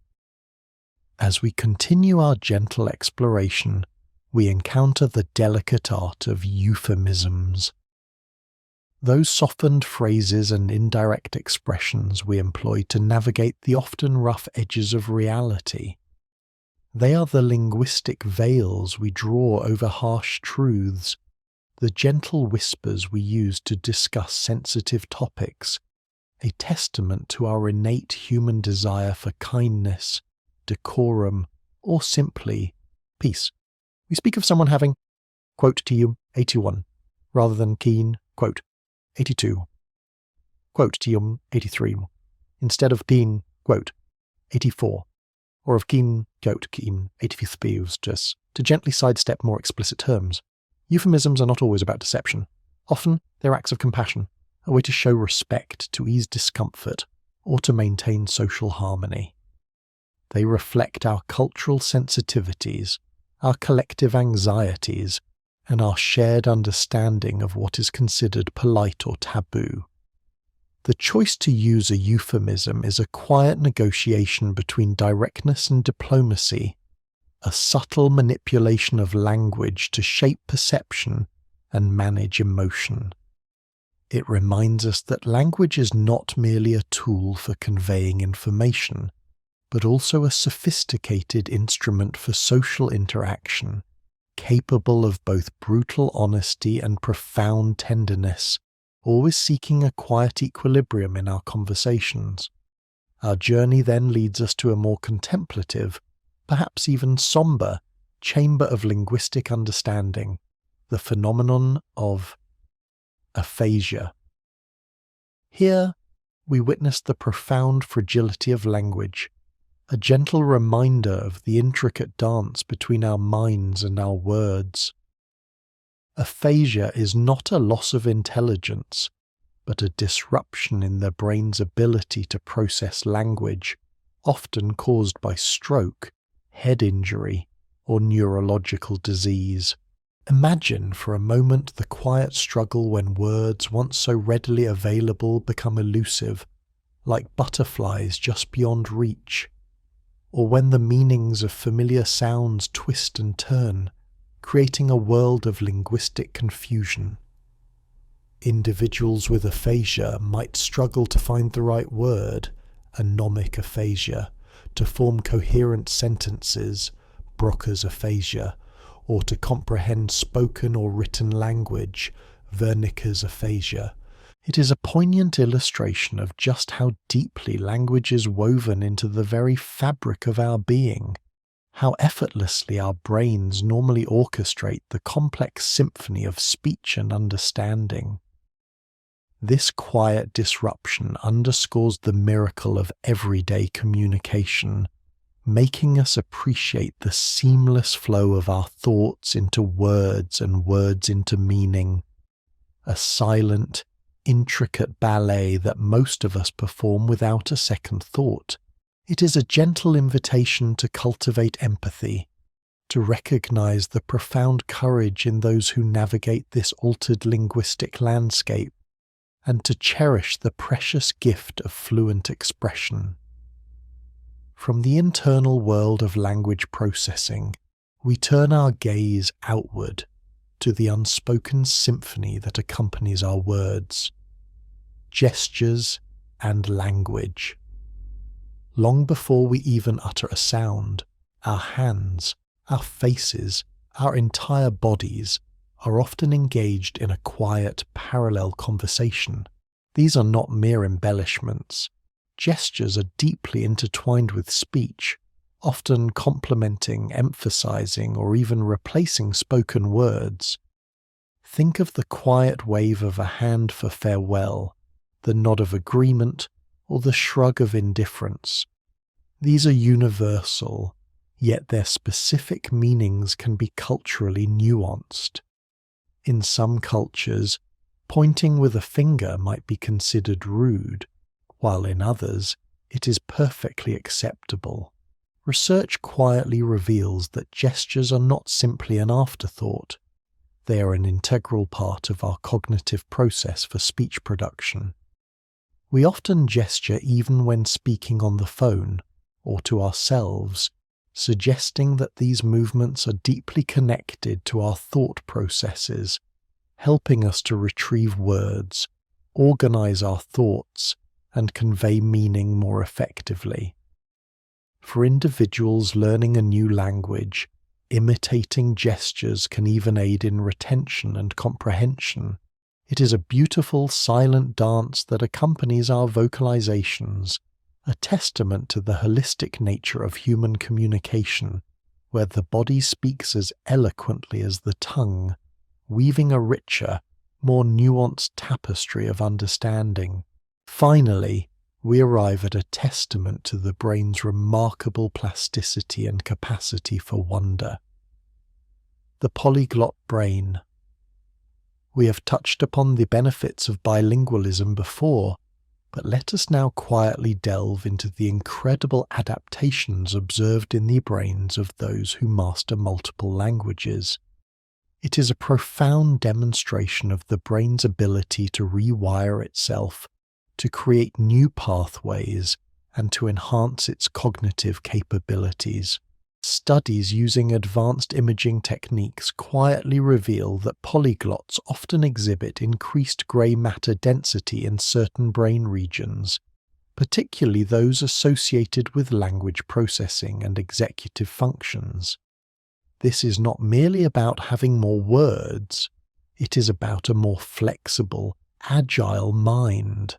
S1: As we continue our gentle exploration, we encounter the delicate art of euphemisms. Those softened phrases and indirect expressions we employ to navigate the often rough edges of reality. They are the linguistic veils we draw over harsh truths, the gentle whispers we use to discuss sensitive topics, a testament to our innate human desire for kindness, decorum, or simply peace. We speak of someone having, quote to you, 81, rather than keen, quote, 82, quote to you, 83, instead of keen, quote, 84, or of keen, quote, keen, 85, just to gently sidestep more explicit terms. Euphemisms are not always about deception. Often they're acts of compassion, a way to show respect, to ease discomfort, or to maintain social harmony. They reflect our cultural sensitivities, our collective anxieties, and our shared understanding of what is considered polite or taboo. The choice to use a euphemism is a quiet negotiation between directness and diplomacy, a subtle manipulation of language to shape perception and manage emotion. It reminds us that language is not merely a tool for conveying information, but also a sophisticated instrument for social interaction, capable of both brutal honesty and profound tenderness, always seeking a quiet equilibrium in our conversations. Our journey then leads us to a more contemplative, perhaps even somber, chamber of linguistic understanding, the phenomenon of aphasia. Here, we witness the profound fragility of language, a gentle reminder of the intricate dance between our minds and our words. Aphasia is not a loss of intelligence, but a disruption in the brain's ability to process language, often caused by stroke, head injury, or neurological disease. Imagine for a moment the quiet struggle when words once so readily available become elusive, like butterflies just beyond reach, or when the meanings of familiar sounds twist and turn, creating a world of linguistic confusion. Individuals with aphasia might struggle to find the right word, anomic aphasia, to form coherent sentences, Broca's aphasia, or to comprehend spoken or written language, Wernicke's aphasia. It is a poignant illustration of just how deeply language is woven into the very fabric of our being, how effortlessly our brains normally orchestrate the complex symphony of speech and understanding. This quiet disruption underscores the miracle of everyday communication, making us appreciate the seamless flow of our thoughts into words and words into meaning, a silent, intricate ballet that most of us perform without a second thought. It is a gentle invitation to cultivate empathy, to recognize the profound courage in those who navigate this altered linguistic landscape, and to cherish the precious gift of fluent expression. From the internal world of language processing, we turn our gaze outward to the unspoken symphony that accompanies our words. Gestures, and language. Long before we even utter a sound, our hands, our faces, our entire bodies are often engaged in a quiet, parallel conversation. These are not mere embellishments. Gestures are deeply intertwined with speech, often complementing, emphasizing, or even replacing spoken words. Think of the quiet wave of a hand for farewell, the nod of agreement, or the shrug of indifference. These are universal, yet their specific meanings can be culturally nuanced. In some cultures, pointing with a finger might be considered rude, while in others, it is perfectly acceptable. Research quietly reveals that gestures are not simply an afterthought. They are an integral part of our cognitive process for speech production. We often gesture even when speaking on the phone or to ourselves, suggesting that these movements are deeply connected to our thought processes, helping us to retrieve words, organize our thoughts, and convey meaning more effectively. For individuals learning a new language, imitating gestures can even aid in retention and comprehension. It is a beautiful silent dance that accompanies our vocalizations, a testament to the holistic nature of human communication, where the body speaks as eloquently as the tongue, weaving a richer, more nuanced tapestry of understanding. Finally, we arrive at a testament to the brain's remarkable plasticity and capacity for wonder. The polyglot brain. We have touched upon the benefits of bilingualism before, but let us now quietly delve into the incredible adaptations observed in the brains of those who master multiple languages. It is a profound demonstration of the brain's ability to rewire itself, to create new pathways, and to enhance its cognitive capabilities. Studies using advanced imaging techniques quietly reveal that polyglots often exhibit increased grey matter density in certain brain regions, particularly those associated with language processing and executive functions. This is not merely about having more words, it is about a more flexible, agile mind.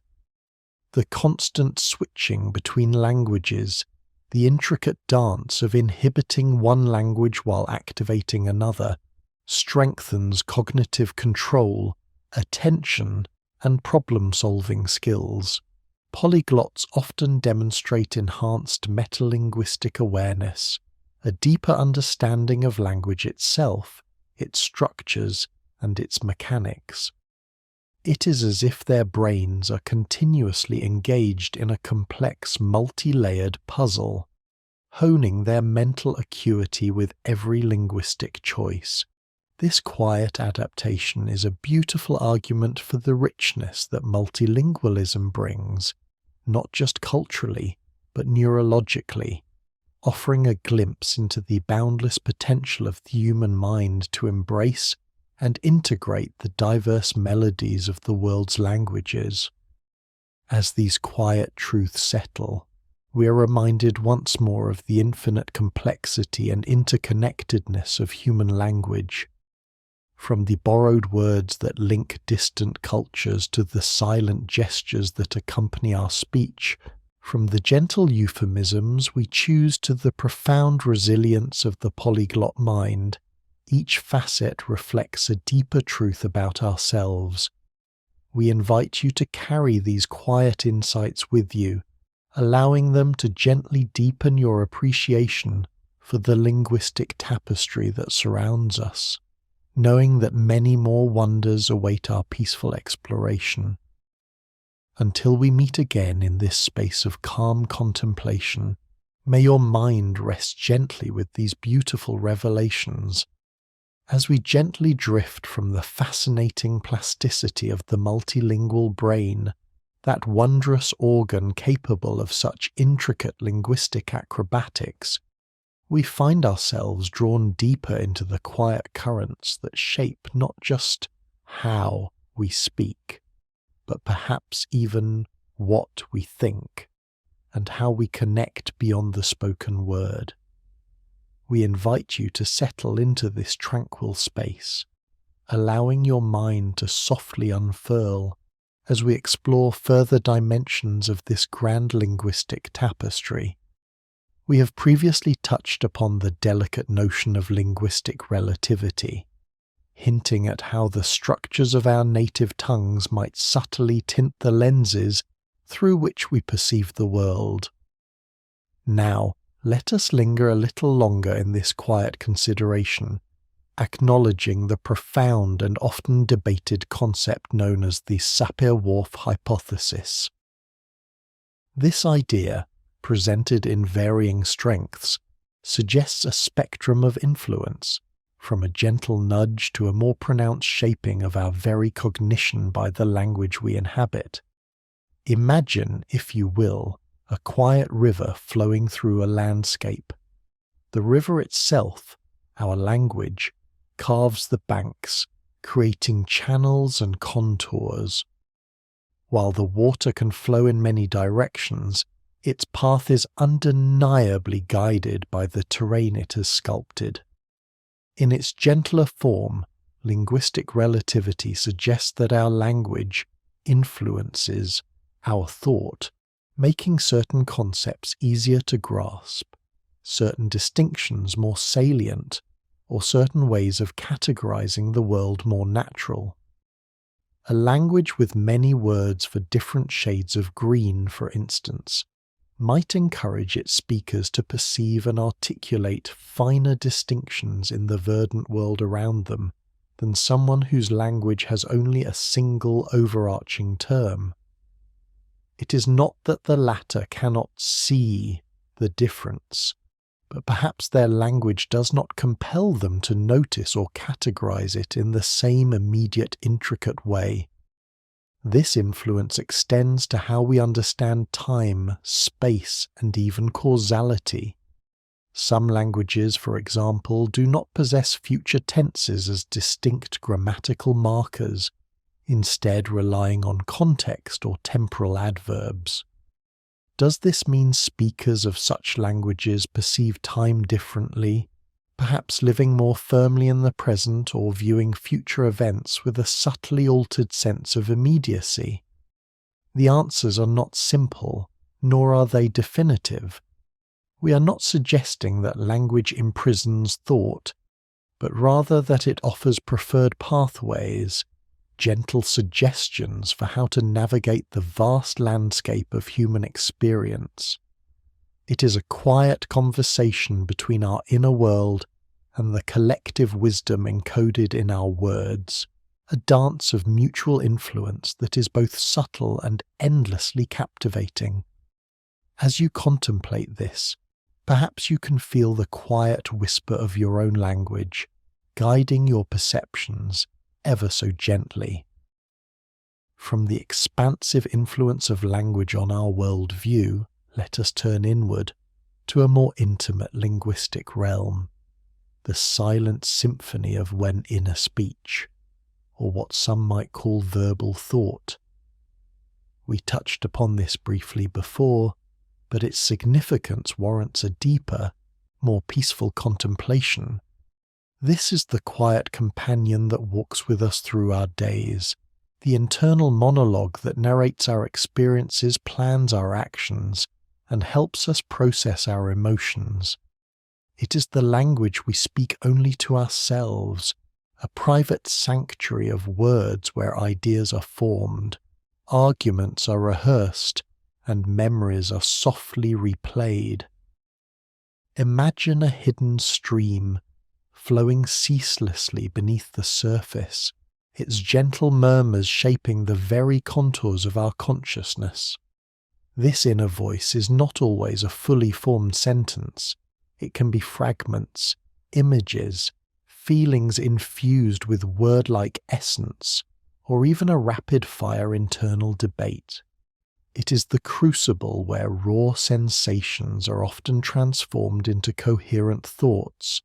S1: The constant switching between languages, the intricate dance of inhibiting one language while activating another, strengthens cognitive control, attention, and problem-solving skills. Polyglots often demonstrate enhanced metalinguistic awareness, a deeper understanding of language itself, its structures, and its mechanics. It is as if their brains are continuously engaged in a complex, multi-layered puzzle, honing their mental acuity with every linguistic choice. This quiet adaptation is a beautiful argument for the richness that multilingualism brings, not just culturally, but neurologically, offering a glimpse into the boundless potential of the human mind to embrace and integrate the diverse melodies of the world's languages. As these quiet truths settle, we are reminded once more of the infinite complexity and interconnectedness of human language. From the borrowed words that link distant cultures to the silent gestures that accompany our speech, from the gentle euphemisms we choose to the profound resilience of the polyglot mind, each facet reflects a deeper truth about ourselves. We invite you to carry these quiet insights with you, allowing them to gently deepen your appreciation for the linguistic tapestry that surrounds us, knowing that many more wonders await our peaceful exploration. Until we meet again in this space of calm contemplation, may your mind rest gently with these beautiful revelations. As we gently drift from the fascinating plasticity of the multilingual brain, that wondrous organ capable of such intricate linguistic acrobatics, we find ourselves drawn deeper into the quiet currents that shape not just how we speak, but perhaps even what we think, and how we connect beyond the spoken word. We invite you to settle into this tranquil space, allowing your mind to softly unfurl as we explore further dimensions of this grand linguistic tapestry. We have previously touched upon the delicate notion of linguistic relativity, hinting at how the structures of our native tongues might subtly tint the lenses through which we perceive the world. Now, let us linger a little longer in this quiet consideration, acknowledging the profound and often debated concept known as the Sapir-Whorf hypothesis. This idea, presented in varying strengths, suggests a spectrum of influence, from a gentle nudge to a more pronounced shaping of our very cognition by the language we inhabit. Imagine, if you will, a quiet river flowing through a landscape. The river itself, our language, carves the banks, creating channels and contours. While the water can flow in many directions, its path is undeniably guided by the terrain it has sculpted. In its gentler form, linguistic relativity suggests that our language influences our thought, making certain concepts easier to grasp, certain distinctions more salient, or certain ways of categorizing the world more natural. A language with many words for different shades of green, for instance, might encourage its speakers to perceive and articulate finer distinctions in the verdant world around them than someone whose language has only a single overarching term. It is not that the latter cannot see the difference, but perhaps their language does not compel them to notice or categorize it in the same immediate, intricate way. This influence extends to how we understand time, space, and even causality. Some languages, for example, do not possess future tenses as distinct grammatical markers, instead relying on context or temporal adverbs. Does this mean speakers of such languages perceive time differently, perhaps living more firmly in the present or viewing future events with a subtly altered sense of immediacy? The answers are not simple, nor are they definitive. We are not suggesting that language imprisons thought, but rather that it offers preferred pathways, gentle suggestions for how to navigate the vast landscape of human experience. It is a quiet conversation between our inner world and the collective wisdom encoded in our words, a dance of mutual influence that is both subtle and endlessly captivating. As you contemplate this, perhaps you can feel the quiet whisper of your own language, guiding your perceptions ever so gently. From the expansive influence of language on our world view, let us turn inward to a more intimate linguistic realm, the silent symphony of one inner speech, or what some might call verbal thought. We touched upon this briefly before, but its significance warrants a deeper, more peaceful contemplation. This is the quiet companion that walks with us through our days, the internal monologue that narrates our experiences, plans our actions, and helps us process our emotions. It is the language we speak only to ourselves, a private sanctuary of words where ideas are formed, arguments are rehearsed, and memories are softly replayed. Imagine a hidden stream, flowing ceaselessly beneath the surface, its gentle murmurs shaping the very contours of our consciousness. This inner voice is not always a fully formed sentence. It can be fragments, images, feelings infused with word-like essence, or even a rapid-fire internal debate. It is the crucible where raw sensations are often transformed into coherent thoughts,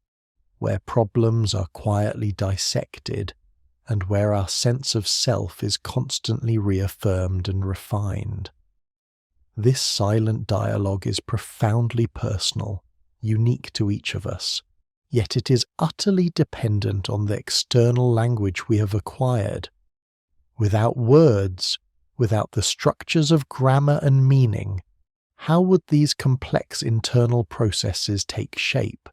S1: where problems are quietly dissected, and where our sense of self is constantly reaffirmed and refined. This silent dialogue is profoundly personal, unique to each of us, yet it is utterly dependent on the external language we have acquired. Without words, without the structures of grammar and meaning, how would these complex internal processes take shape?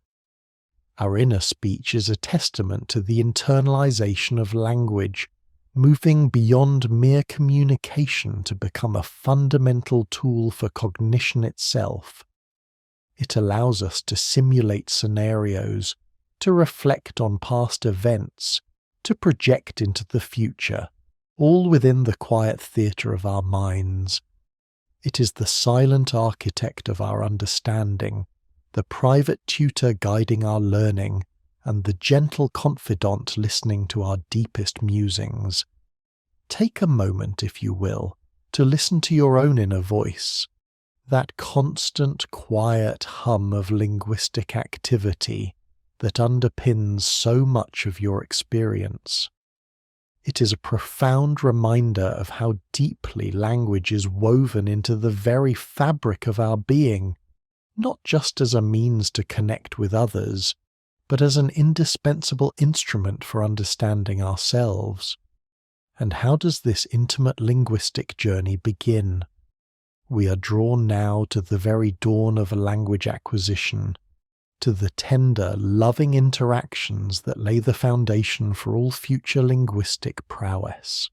S1: Our inner speech is a testament to the internalization of language, moving beyond mere communication to become a fundamental tool for cognition itself. It allows us to simulate scenarios, to reflect on past events, to project into the future, all within the quiet theatre of our minds. It is the silent architect of our understanding, the private tutor guiding our learning, and the gentle confidant listening to our deepest musings. Take a moment, if you will, to listen to your own inner voice, that constant, quiet hum of linguistic activity that underpins so much of your experience. It is a profound reminder of how deeply language is woven into the very fabric of our being, not just as a means to connect with others, but as an indispensable instrument for understanding ourselves. And how does this intimate linguistic journey begin? We are drawn now to the very dawn of language acquisition, to the tender, loving interactions that lay the foundation for all future linguistic prowess.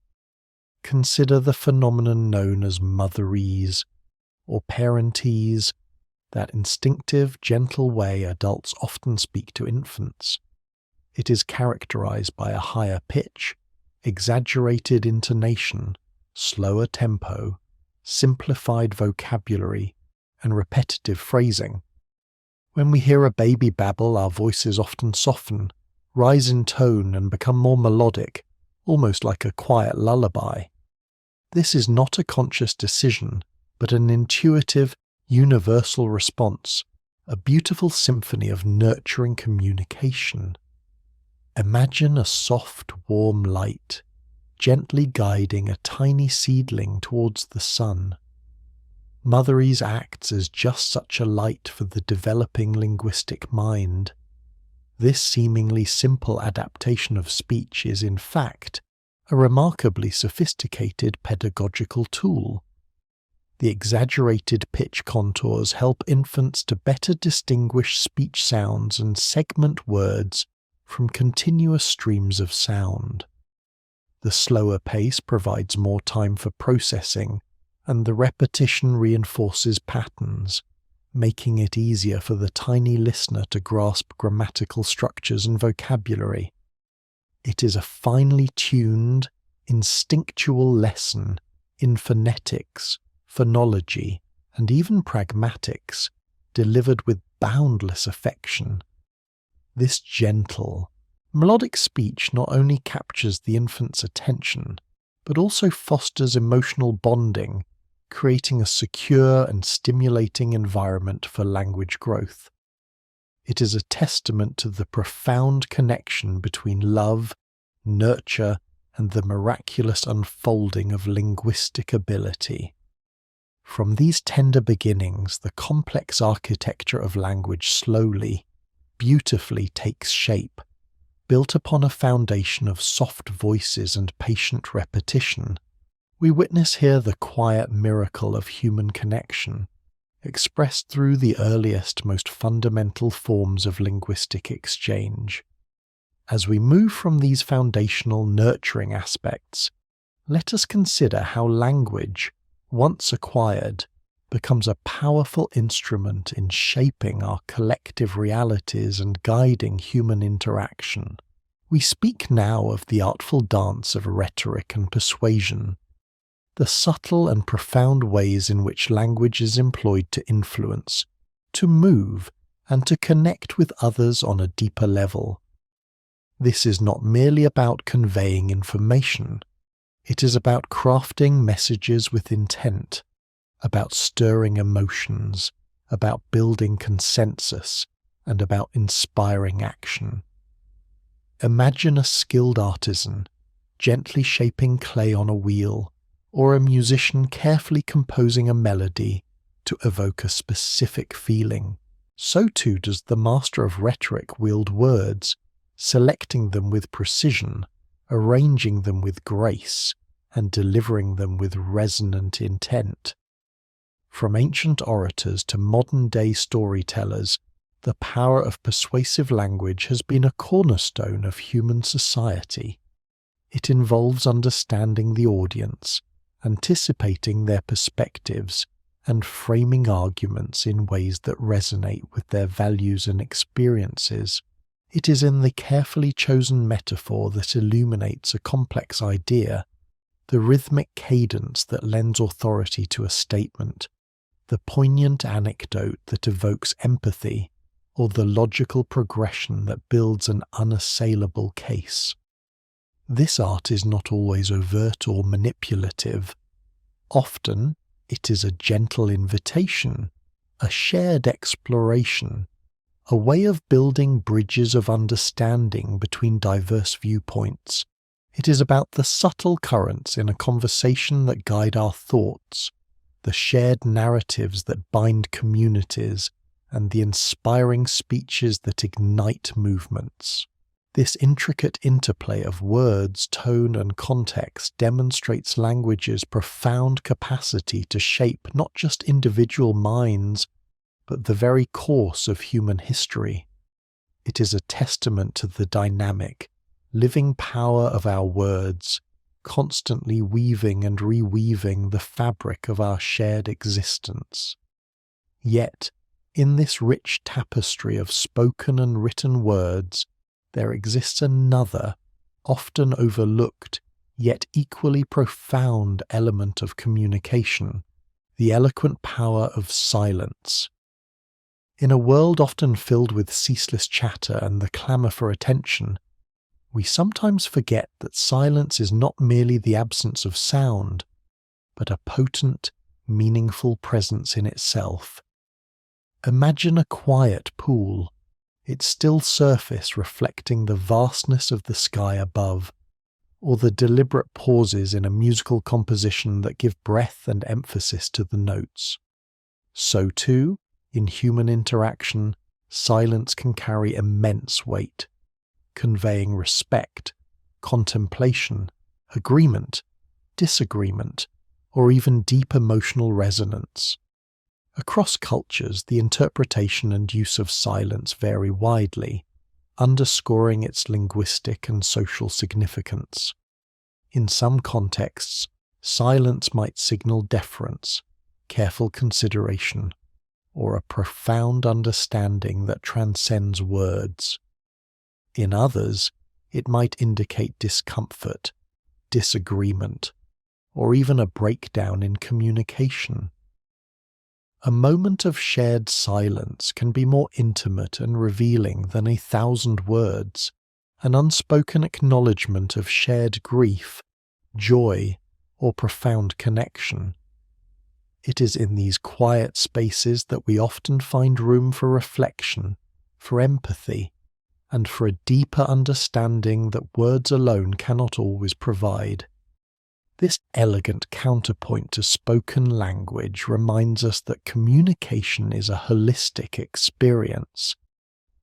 S1: Consider the phenomenon known as motherese, or parentese, that instinctive, gentle way adults often speak to infants. It is characterized by a higher pitch, exaggerated intonation, slower tempo, simplified vocabulary, and repetitive phrasing. When we hear a baby babble, our voices often soften, rise in tone, and become more melodic, almost like a quiet lullaby. This is not a conscious decision, but an intuitive, universal response, a beautiful symphony of nurturing communication. Imagine a soft, warm light, gently guiding a tiny seedling towards the sun. Motherese acts as just such a light for the developing linguistic mind. This seemingly simple adaptation of speech is, in fact, a remarkably sophisticated pedagogical tool. The exaggerated pitch contours help infants to better distinguish speech sounds and segment words from continuous streams of sound. The slower pace provides more time for processing, and the repetition reinforces patterns, making it easier for the tiny listener to grasp grammatical structures and vocabulary. It is a finely tuned, instinctual lesson in phonetics, phonology, and even pragmatics, delivered with boundless affection. This gentle, melodic speech not only captures the infant's attention, but also fosters emotional bonding, creating a secure and stimulating environment for language growth. It is a testament to the profound connection between love, nurture, and the miraculous unfolding of linguistic ability. From these tender beginnings, the complex architecture of language slowly, beautifully takes shape, built upon a foundation of soft voices and patient repetition. We witness here the quiet miracle of human connection, expressed through the earliest, most fundamental forms of linguistic exchange. As we move from these foundational, nurturing aspects, let us consider how language, once acquired, becomes a powerful instrument in shaping our collective realities and guiding human interaction. We speak now of the artful dance of rhetoric and persuasion, the subtle and profound ways in which language is employed to influence, to move, and to connect with others on a deeper level. This is not merely about conveying information. It is about crafting messages with intent, about stirring emotions, about building consensus, and about inspiring action. Imagine a skilled artisan, gently shaping clay on a wheel, or a musician carefully composing a melody to evoke a specific feeling. So too does the master of rhetoric wield words, selecting them with precision, arranging them with grace, and delivering them with resonant intent. From ancient orators to modern-day storytellers, the power of persuasive language has been a cornerstone of human society. It involves understanding the audience, anticipating their perspectives, and framing arguments in ways that resonate with their values and experiences. It is in the carefully chosen metaphor that illuminates a complex idea, the rhythmic cadence that lends authority to a statement, the poignant anecdote that evokes empathy, or the logical progression that builds an unassailable case. This art is not always overt or manipulative. Often, it is a gentle invitation, a shared exploration, a way of building bridges of understanding between diverse viewpoints. It is about the subtle currents in a conversation that guide our thoughts, the shared narratives that bind communities, and the inspiring speeches that ignite movements. This intricate interplay of words, tone, and context demonstrates language's profound capacity to shape not just individual minds, but the very course of human history. It is a testament to the dynamic, living power of our words, constantly weaving and reweaving the fabric of our shared existence. Yet, in this rich tapestry of spoken and written words, there exists another, often overlooked, yet equally profound element of communication, the eloquent power of silence. In a world often filled with ceaseless chatter and the clamour for attention, we sometimes forget that silence is not merely the absence of sound, but a potent, meaningful presence in itself. Imagine a quiet pool, its still surface reflecting the vastness of the sky above, or the deliberate pauses in a musical composition that give breath and emphasis to the notes. So too, in human interaction, silence can carry immense weight, conveying respect, contemplation, agreement, disagreement, or even deep emotional resonance. Across cultures, the interpretation and use of silence vary widely, underscoring its linguistic and social significance. In some contexts, silence might signal deference, careful consideration, or a profound understanding that transcends words. In others, it might indicate discomfort, disagreement, or even a breakdown in communication. A moment of shared silence can be more intimate and revealing than 1,000 words, an unspoken acknowledgement of shared grief, joy, or profound connection. It is in these quiet spaces that we often find room for reflection, for empathy, and for a deeper understanding that words alone cannot always provide. This elegant counterpoint to spoken language reminds us that communication is a holistic experience,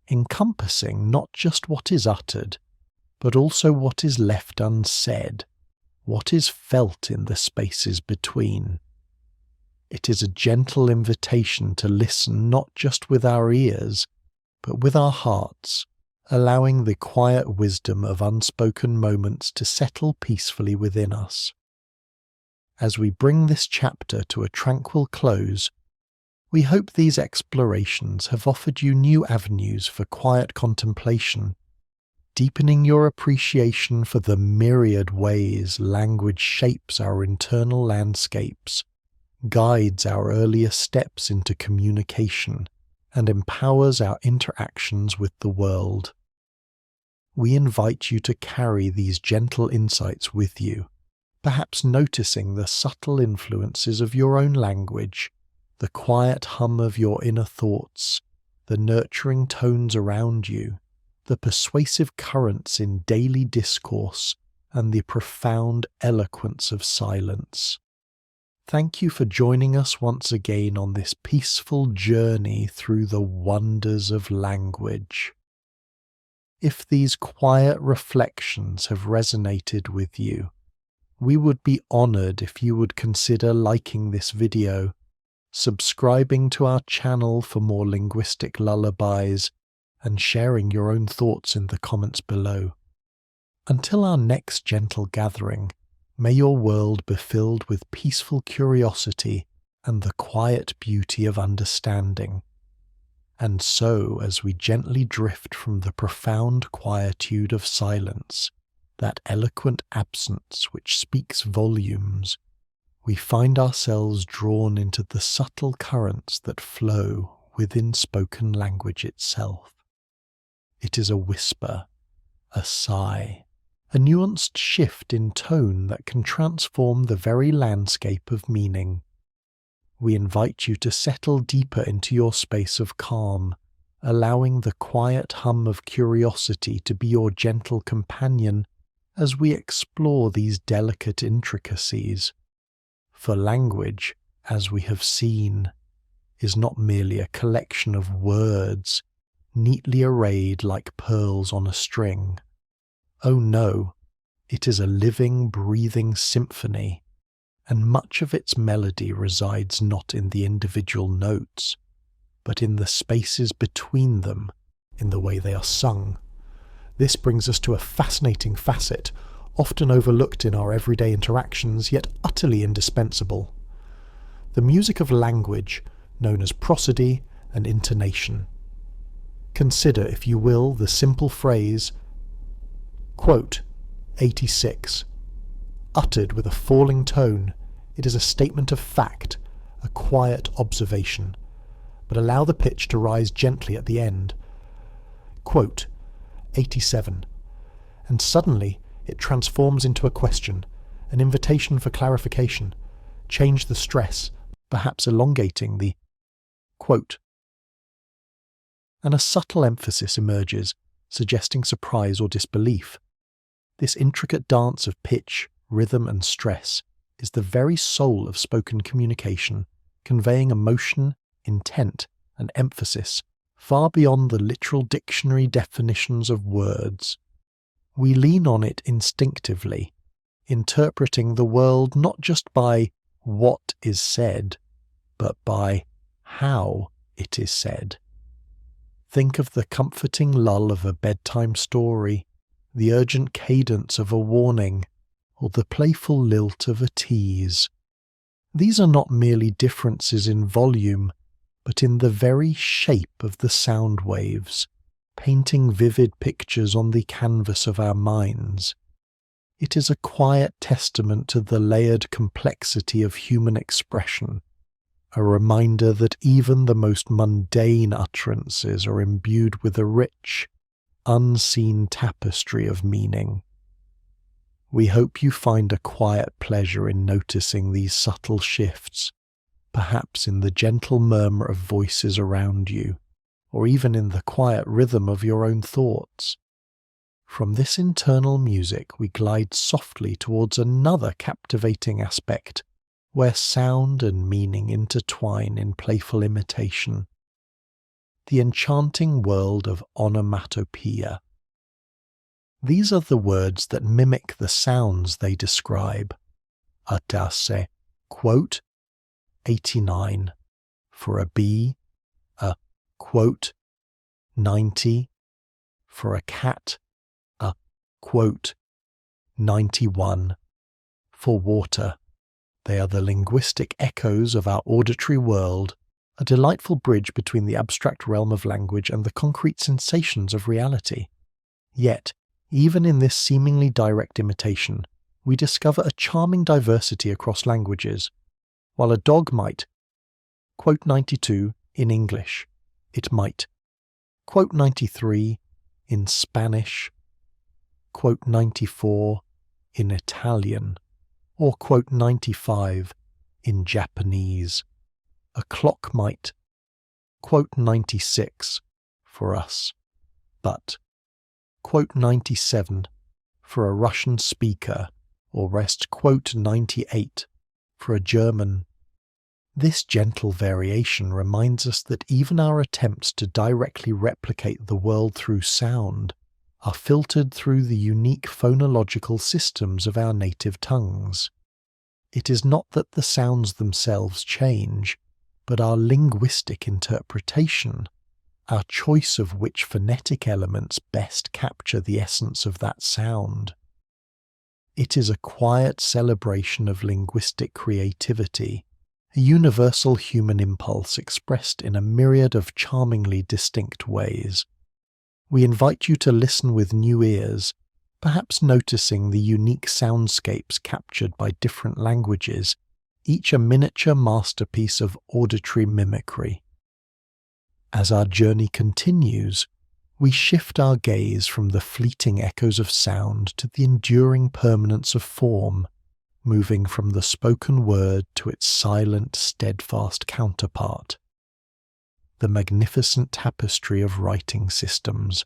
S1: encompassing not just what is uttered, but also what is left unsaid, what is felt in the spaces between. It is a gentle invitation to listen not just with our ears, but with our hearts, allowing the quiet wisdom of unspoken moments to settle peacefully within us. As we bring this chapter to a tranquil close, we hope these explorations have offered you new avenues for quiet contemplation, deepening your appreciation for the myriad ways language shapes our internal landscapes, guides our earlier steps into communication, and empowers our interactions with the world. We invite you to carry these gentle insights with you, perhaps noticing the subtle influences of your own language, the quiet hum of your inner thoughts, the nurturing tones around you, the persuasive currents in daily discourse, and the profound eloquence of silence. Thank you for joining us once again on this peaceful journey through the wonders of language. If these quiet reflections have resonated with you, we would be honored if you would consider liking this video, subscribing to our channel for more linguistic lullabies, and sharing your own thoughts in the comments below. Until our next gentle gathering, may your world be filled with peaceful curiosity and the quiet beauty of understanding. And so, as we gently drift from the profound quietude of silence, that eloquent absence which speaks volumes, we find ourselves drawn into the subtle currents that flow within spoken language itself. It is a whisper, a sigh, a nuanced shift in tone that can transform the very landscape of meaning. We invite you to settle deeper into your space of calm, allowing the quiet hum of curiosity to be your gentle companion as we explore these delicate intricacies. For language, as we have seen, is not merely a collection of words, neatly arrayed like pearls on a string. Oh no, it is a living, breathing symphony, and much of its melody resides not in the individual notes, but in the spaces between them, in the way they are sung. This brings us to a fascinating facet, often overlooked in our everyday interactions, yet utterly indispensable. The music of language, known as prosody and intonation. Consider, if you will, the simple phrase, quote, 86. Uttered with a falling tone, it is a statement of fact, a quiet observation, but allow the pitch to rise gently at the end. Quote, 87. And suddenly it transforms into a question, an invitation for clarification. Change the stress, perhaps elongating the quote. And a subtle emphasis emerges, suggesting surprise or disbelief. This intricate dance of pitch, rhythm and stress is the very soul of spoken communication, conveying emotion, intent and emphasis far beyond the literal dictionary definitions of words. We lean on it instinctively, interpreting the world not just by what is said, but by how it is said. Think of the comforting lull of a bedtime story, the urgent cadence of a warning, or the playful lilt of a tease. These are not merely differences in volume, but in the very shape of the sound waves, painting vivid pictures on the canvas of our minds. It is a quiet testament to the layered complexity of human expression, a reminder that even the most mundane utterances are imbued with a rich, unseen tapestry of meaning. We hope you find a quiet pleasure in noticing these subtle shifts, perhaps in the gentle murmur of voices around you, or even in the quiet rhythm of your own thoughts. From this internal music we glide softly towards another captivating aspect, where sound and meaning intertwine in playful imitation. The enchanting world of onomatopoeia. These are the words that mimic the sounds they describe. Atase, quote, 89, for a bee, a quote, 90, for a cat, a quote, 91, for water. They are the linguistic echoes of our auditory world, a delightful bridge between the abstract realm of language and the concrete sensations of reality. Yet, even in this seemingly direct imitation, we discover a charming diversity across languages. While a dog might quote 92 in English, it might quote 93 in Spanish, quote 94 in Italian, or quote 95 in Japanese. A clock might quote 96 for us, but quote 97 for a Russian speaker, or rest quote 98 for a German. This gentle variation reminds us that even our attempts to directly replicate the world through sound are filtered through the unique phonological systems of our native tongues. It is not that the sounds themselves change, but our linguistic interpretation, our choice of which phonetic elements best capture the essence of that sound. It is a quiet celebration of linguistic creativity, a universal human impulse expressed in a myriad of charmingly distinct ways. We invite you to listen with new ears, perhaps noticing the unique soundscapes captured by different languages, each a miniature masterpiece of auditory mimicry. As our journey continues, we shift our gaze from the fleeting echoes of sound to the enduring permanence of form, moving from the spoken word to its silent, steadfast counterpart, the magnificent tapestry of writing systems.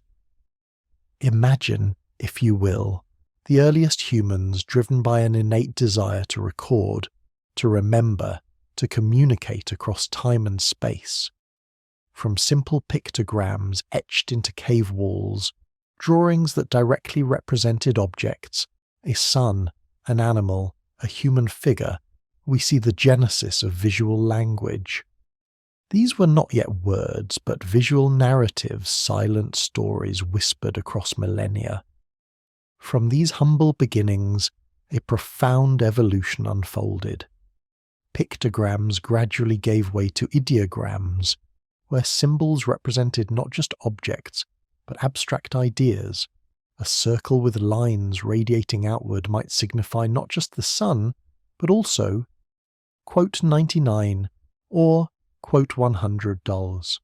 S1: Imagine, if you will, the earliest humans driven by an innate desire to record, to remember, to communicate across time and space. From simple pictograms etched into cave walls, drawings that directly represented objects, a sun, an animal, a human figure, we see the genesis of visual language. These were not yet words, but visual narratives, silent stories whispered across millennia. From these humble beginnings, a profound evolution unfolded. Pictograms gradually gave way to ideograms, where symbols represented not just objects, but abstract ideas. A circle with lines radiating outward might signify not just the sun, but also, quote 99, or quote $100.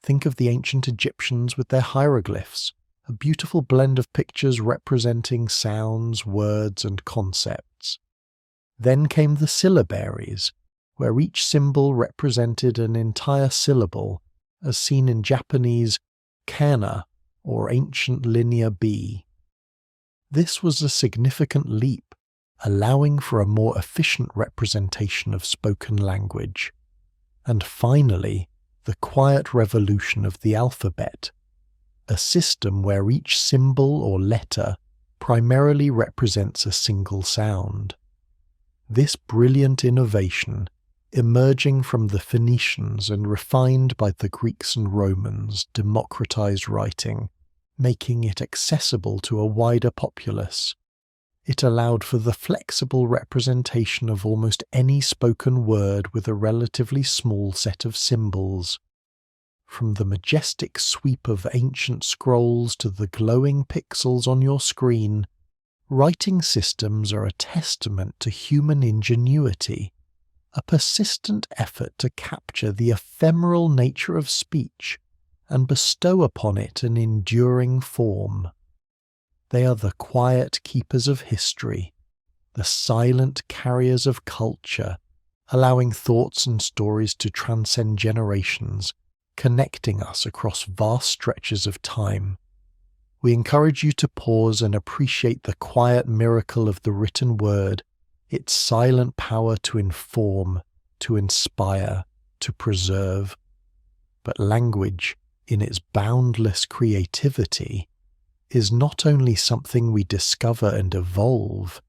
S1: Think of the ancient Egyptians with their hieroglyphs, a beautiful blend of pictures representing sounds, words, and concepts. Then came the syllabaries, where each symbol represented an entire syllable, as seen in Japanese kana, or ancient linear B. This was a significant leap, allowing for a more efficient representation of spoken language. And finally, the quiet revolution of the alphabet, a system where each symbol or letter primarily represents a single sound. This brilliant innovation, emerging from the Phoenicians and refined by the Greeks and Romans, democratized writing, making it accessible to a wider populace. It allowed for the flexible representation of almost any spoken word with a relatively small set of symbols. From the majestic sweep of ancient scrolls to the glowing pixels on your screen, writing systems are a testament to human ingenuity, a persistent effort to capture the ephemeral nature of speech and bestow upon it an enduring form. They are the quiet keepers of history, the silent carriers of culture, allowing thoughts and stories to transcend generations, connecting us across vast stretches of time. We encourage you to pause and appreciate the quiet miracle of the written word, its silent power to inform, to inspire, to preserve. But language, in its boundless creativity, is not only something we discover and evolve,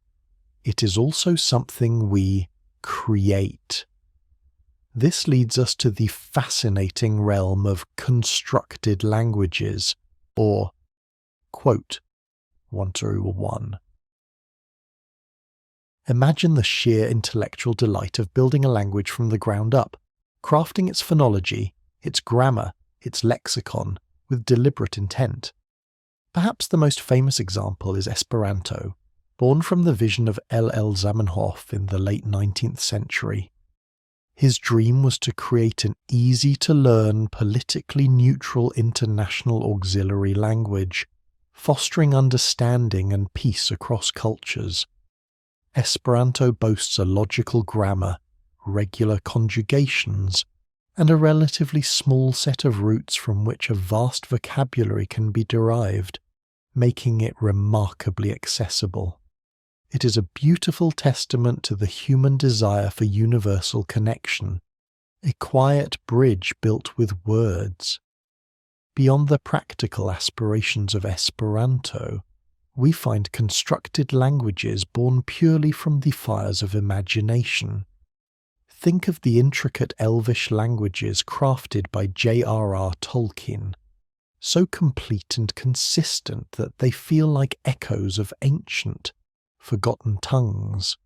S1: it is also something we create. This leads us to the fascinating realm of constructed languages, or quote 101. Imagine the sheer intellectual delight of building a language from the ground up, crafting its phonology, its grammar, its lexicon, with deliberate intent. Perhaps the most famous example is Esperanto, born from the vision of L.L. Zamenhof in the late 19th century. His dream was to create an easy-to-learn, politically neutral international auxiliary language, fostering understanding and peace across cultures. Esperanto boasts a logical grammar, regular conjugations, and a relatively small set of roots from which a vast vocabulary can be derived, making it remarkably accessible. It is a beautiful testament to the human desire for universal connection, a quiet bridge built with words. Beyond the practical aspirations of Esperanto, we find constructed languages born purely from the fires of imagination. Think of the intricate Elvish languages crafted by J.R.R. Tolkien, so complete and consistent that they feel like echoes of ancient, forgotten tongues,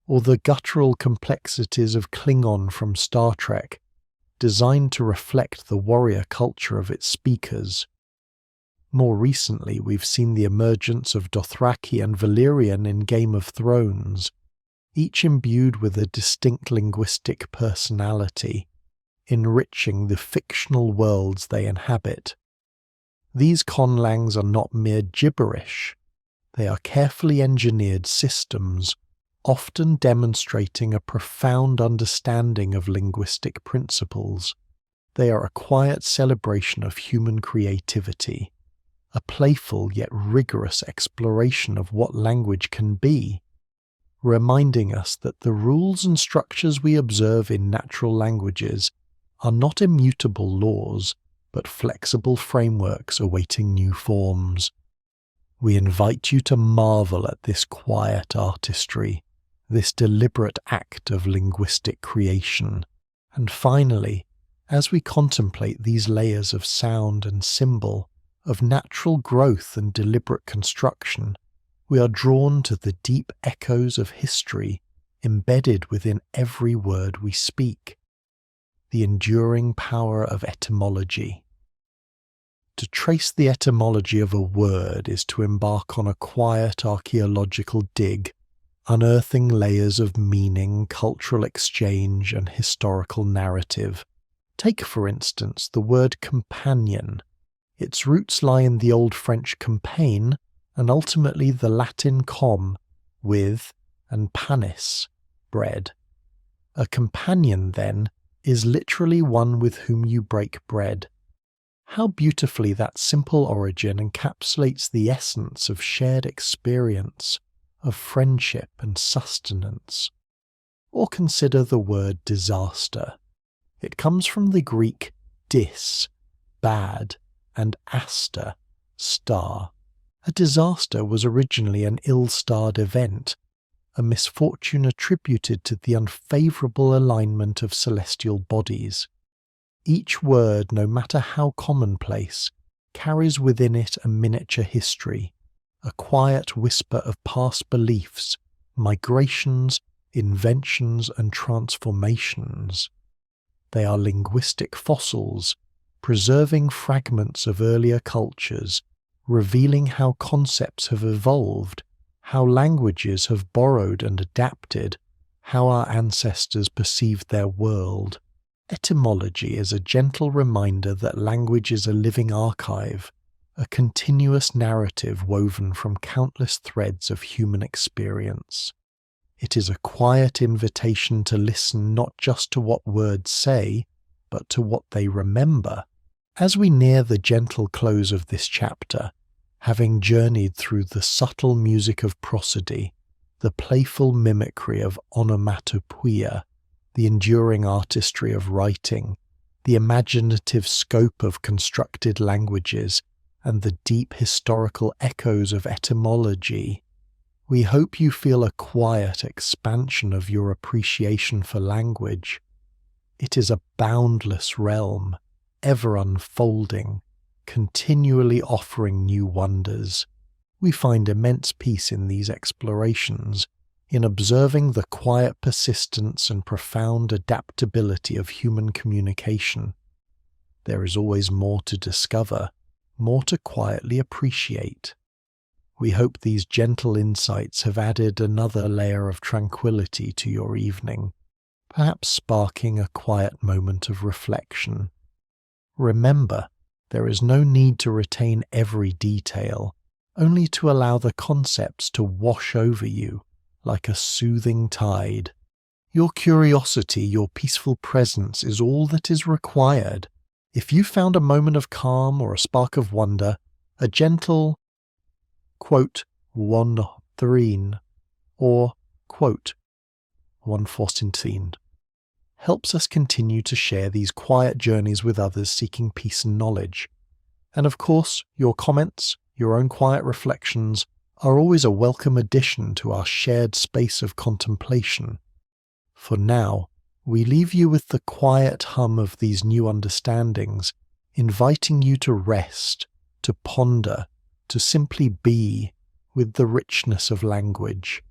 S1: or the guttural complexities of Klingon from Star Trek, designed to reflect the warrior culture of its speakers. More recently, we've seen the emergence of Dothraki and Valyrian in Game of Thrones, each imbued with a distinct linguistic personality, enriching the fictional worlds they inhabit. These conlangs are not mere gibberish. They are carefully engineered systems, often demonstrating a profound understanding of linguistic principles. They are a quiet celebration of human creativity, a playful yet rigorous exploration of what language can be, reminding us that the rules and structures we observe in natural languages are not immutable laws, but flexible frameworks awaiting new forms. We invite you to marvel at this quiet artistry, this deliberate act of linguistic creation. And finally, as we contemplate these layers of sound and symbol, of natural growth and deliberate construction, we are drawn to the deep echoes of history embedded within every word we speak, the enduring power of etymology. To trace the etymology of a word is to embark on a quiet archaeological dig, unearthing layers of meaning, cultural exchange, and historical narrative. Take, for instance, the word companion. Its roots lie in the Old French campagne, and ultimately the Latin com, with, and panis, bread. A companion, then, is literally one with whom you break bread. How beautifully that simple origin encapsulates the essence of shared experience, of friendship and sustenance. Or consider the word disaster. It comes from the Greek dis, bad, and aster, star. A disaster was originally an ill-starred event, a misfortune attributed to the unfavourable alignment of celestial bodies. Each word, no matter how commonplace, carries within it a miniature history, a quiet whisper of past beliefs, migrations, inventions, and transformations. They are linguistic fossils, preserving fragments of earlier cultures, revealing how concepts have evolved, how languages have borrowed and adapted, how our ancestors perceived their world. Etymology is a gentle reminder that language is a living archive, a continuous narrative woven from countless threads of human experience. It is a quiet invitation to listen not just to what words say, but to what they remember. As we near the gentle close of this chapter, having journeyed through the subtle music of prosody, the playful mimicry of onomatopoeia, the enduring artistry of writing, the imaginative scope of constructed languages, and the deep historical echoes of etymology, we hope you feel a quiet expansion of your appreciation for language. It is a boundless realm, ever unfolding, continually offering new wonders. We find immense peace in these explorations, in observing the quiet persistence and profound adaptability of human communication. There is always more to discover, more to quietly appreciate. We hope these gentle insights have added another layer of tranquility to your evening, perhaps sparking a quiet moment of reflection. Remember, there is no need to retain every detail, only to allow the concepts to wash over you like a soothing tide. Your curiosity, your peaceful presence is all that is required. If you found a moment of calm or a spark of wonder, a gentle, quote, wandrin, or quote, one Faustin, helps us continue to share these quiet journeys with others seeking peace and knowledge. And of course, your comments, your own quiet reflections, are always a welcome addition to our shared space of contemplation. For now, we leave you with the quiet hum of these new understandings, inviting you to rest, to ponder, to simply be with the richness of language.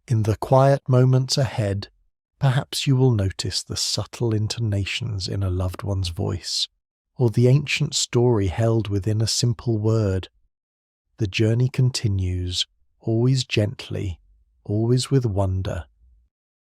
S1: In the quiet moments ahead, perhaps you will notice the subtle intonations in a loved one's voice, or the ancient story held within a simple word. The journey continues, always gently, always with wonder,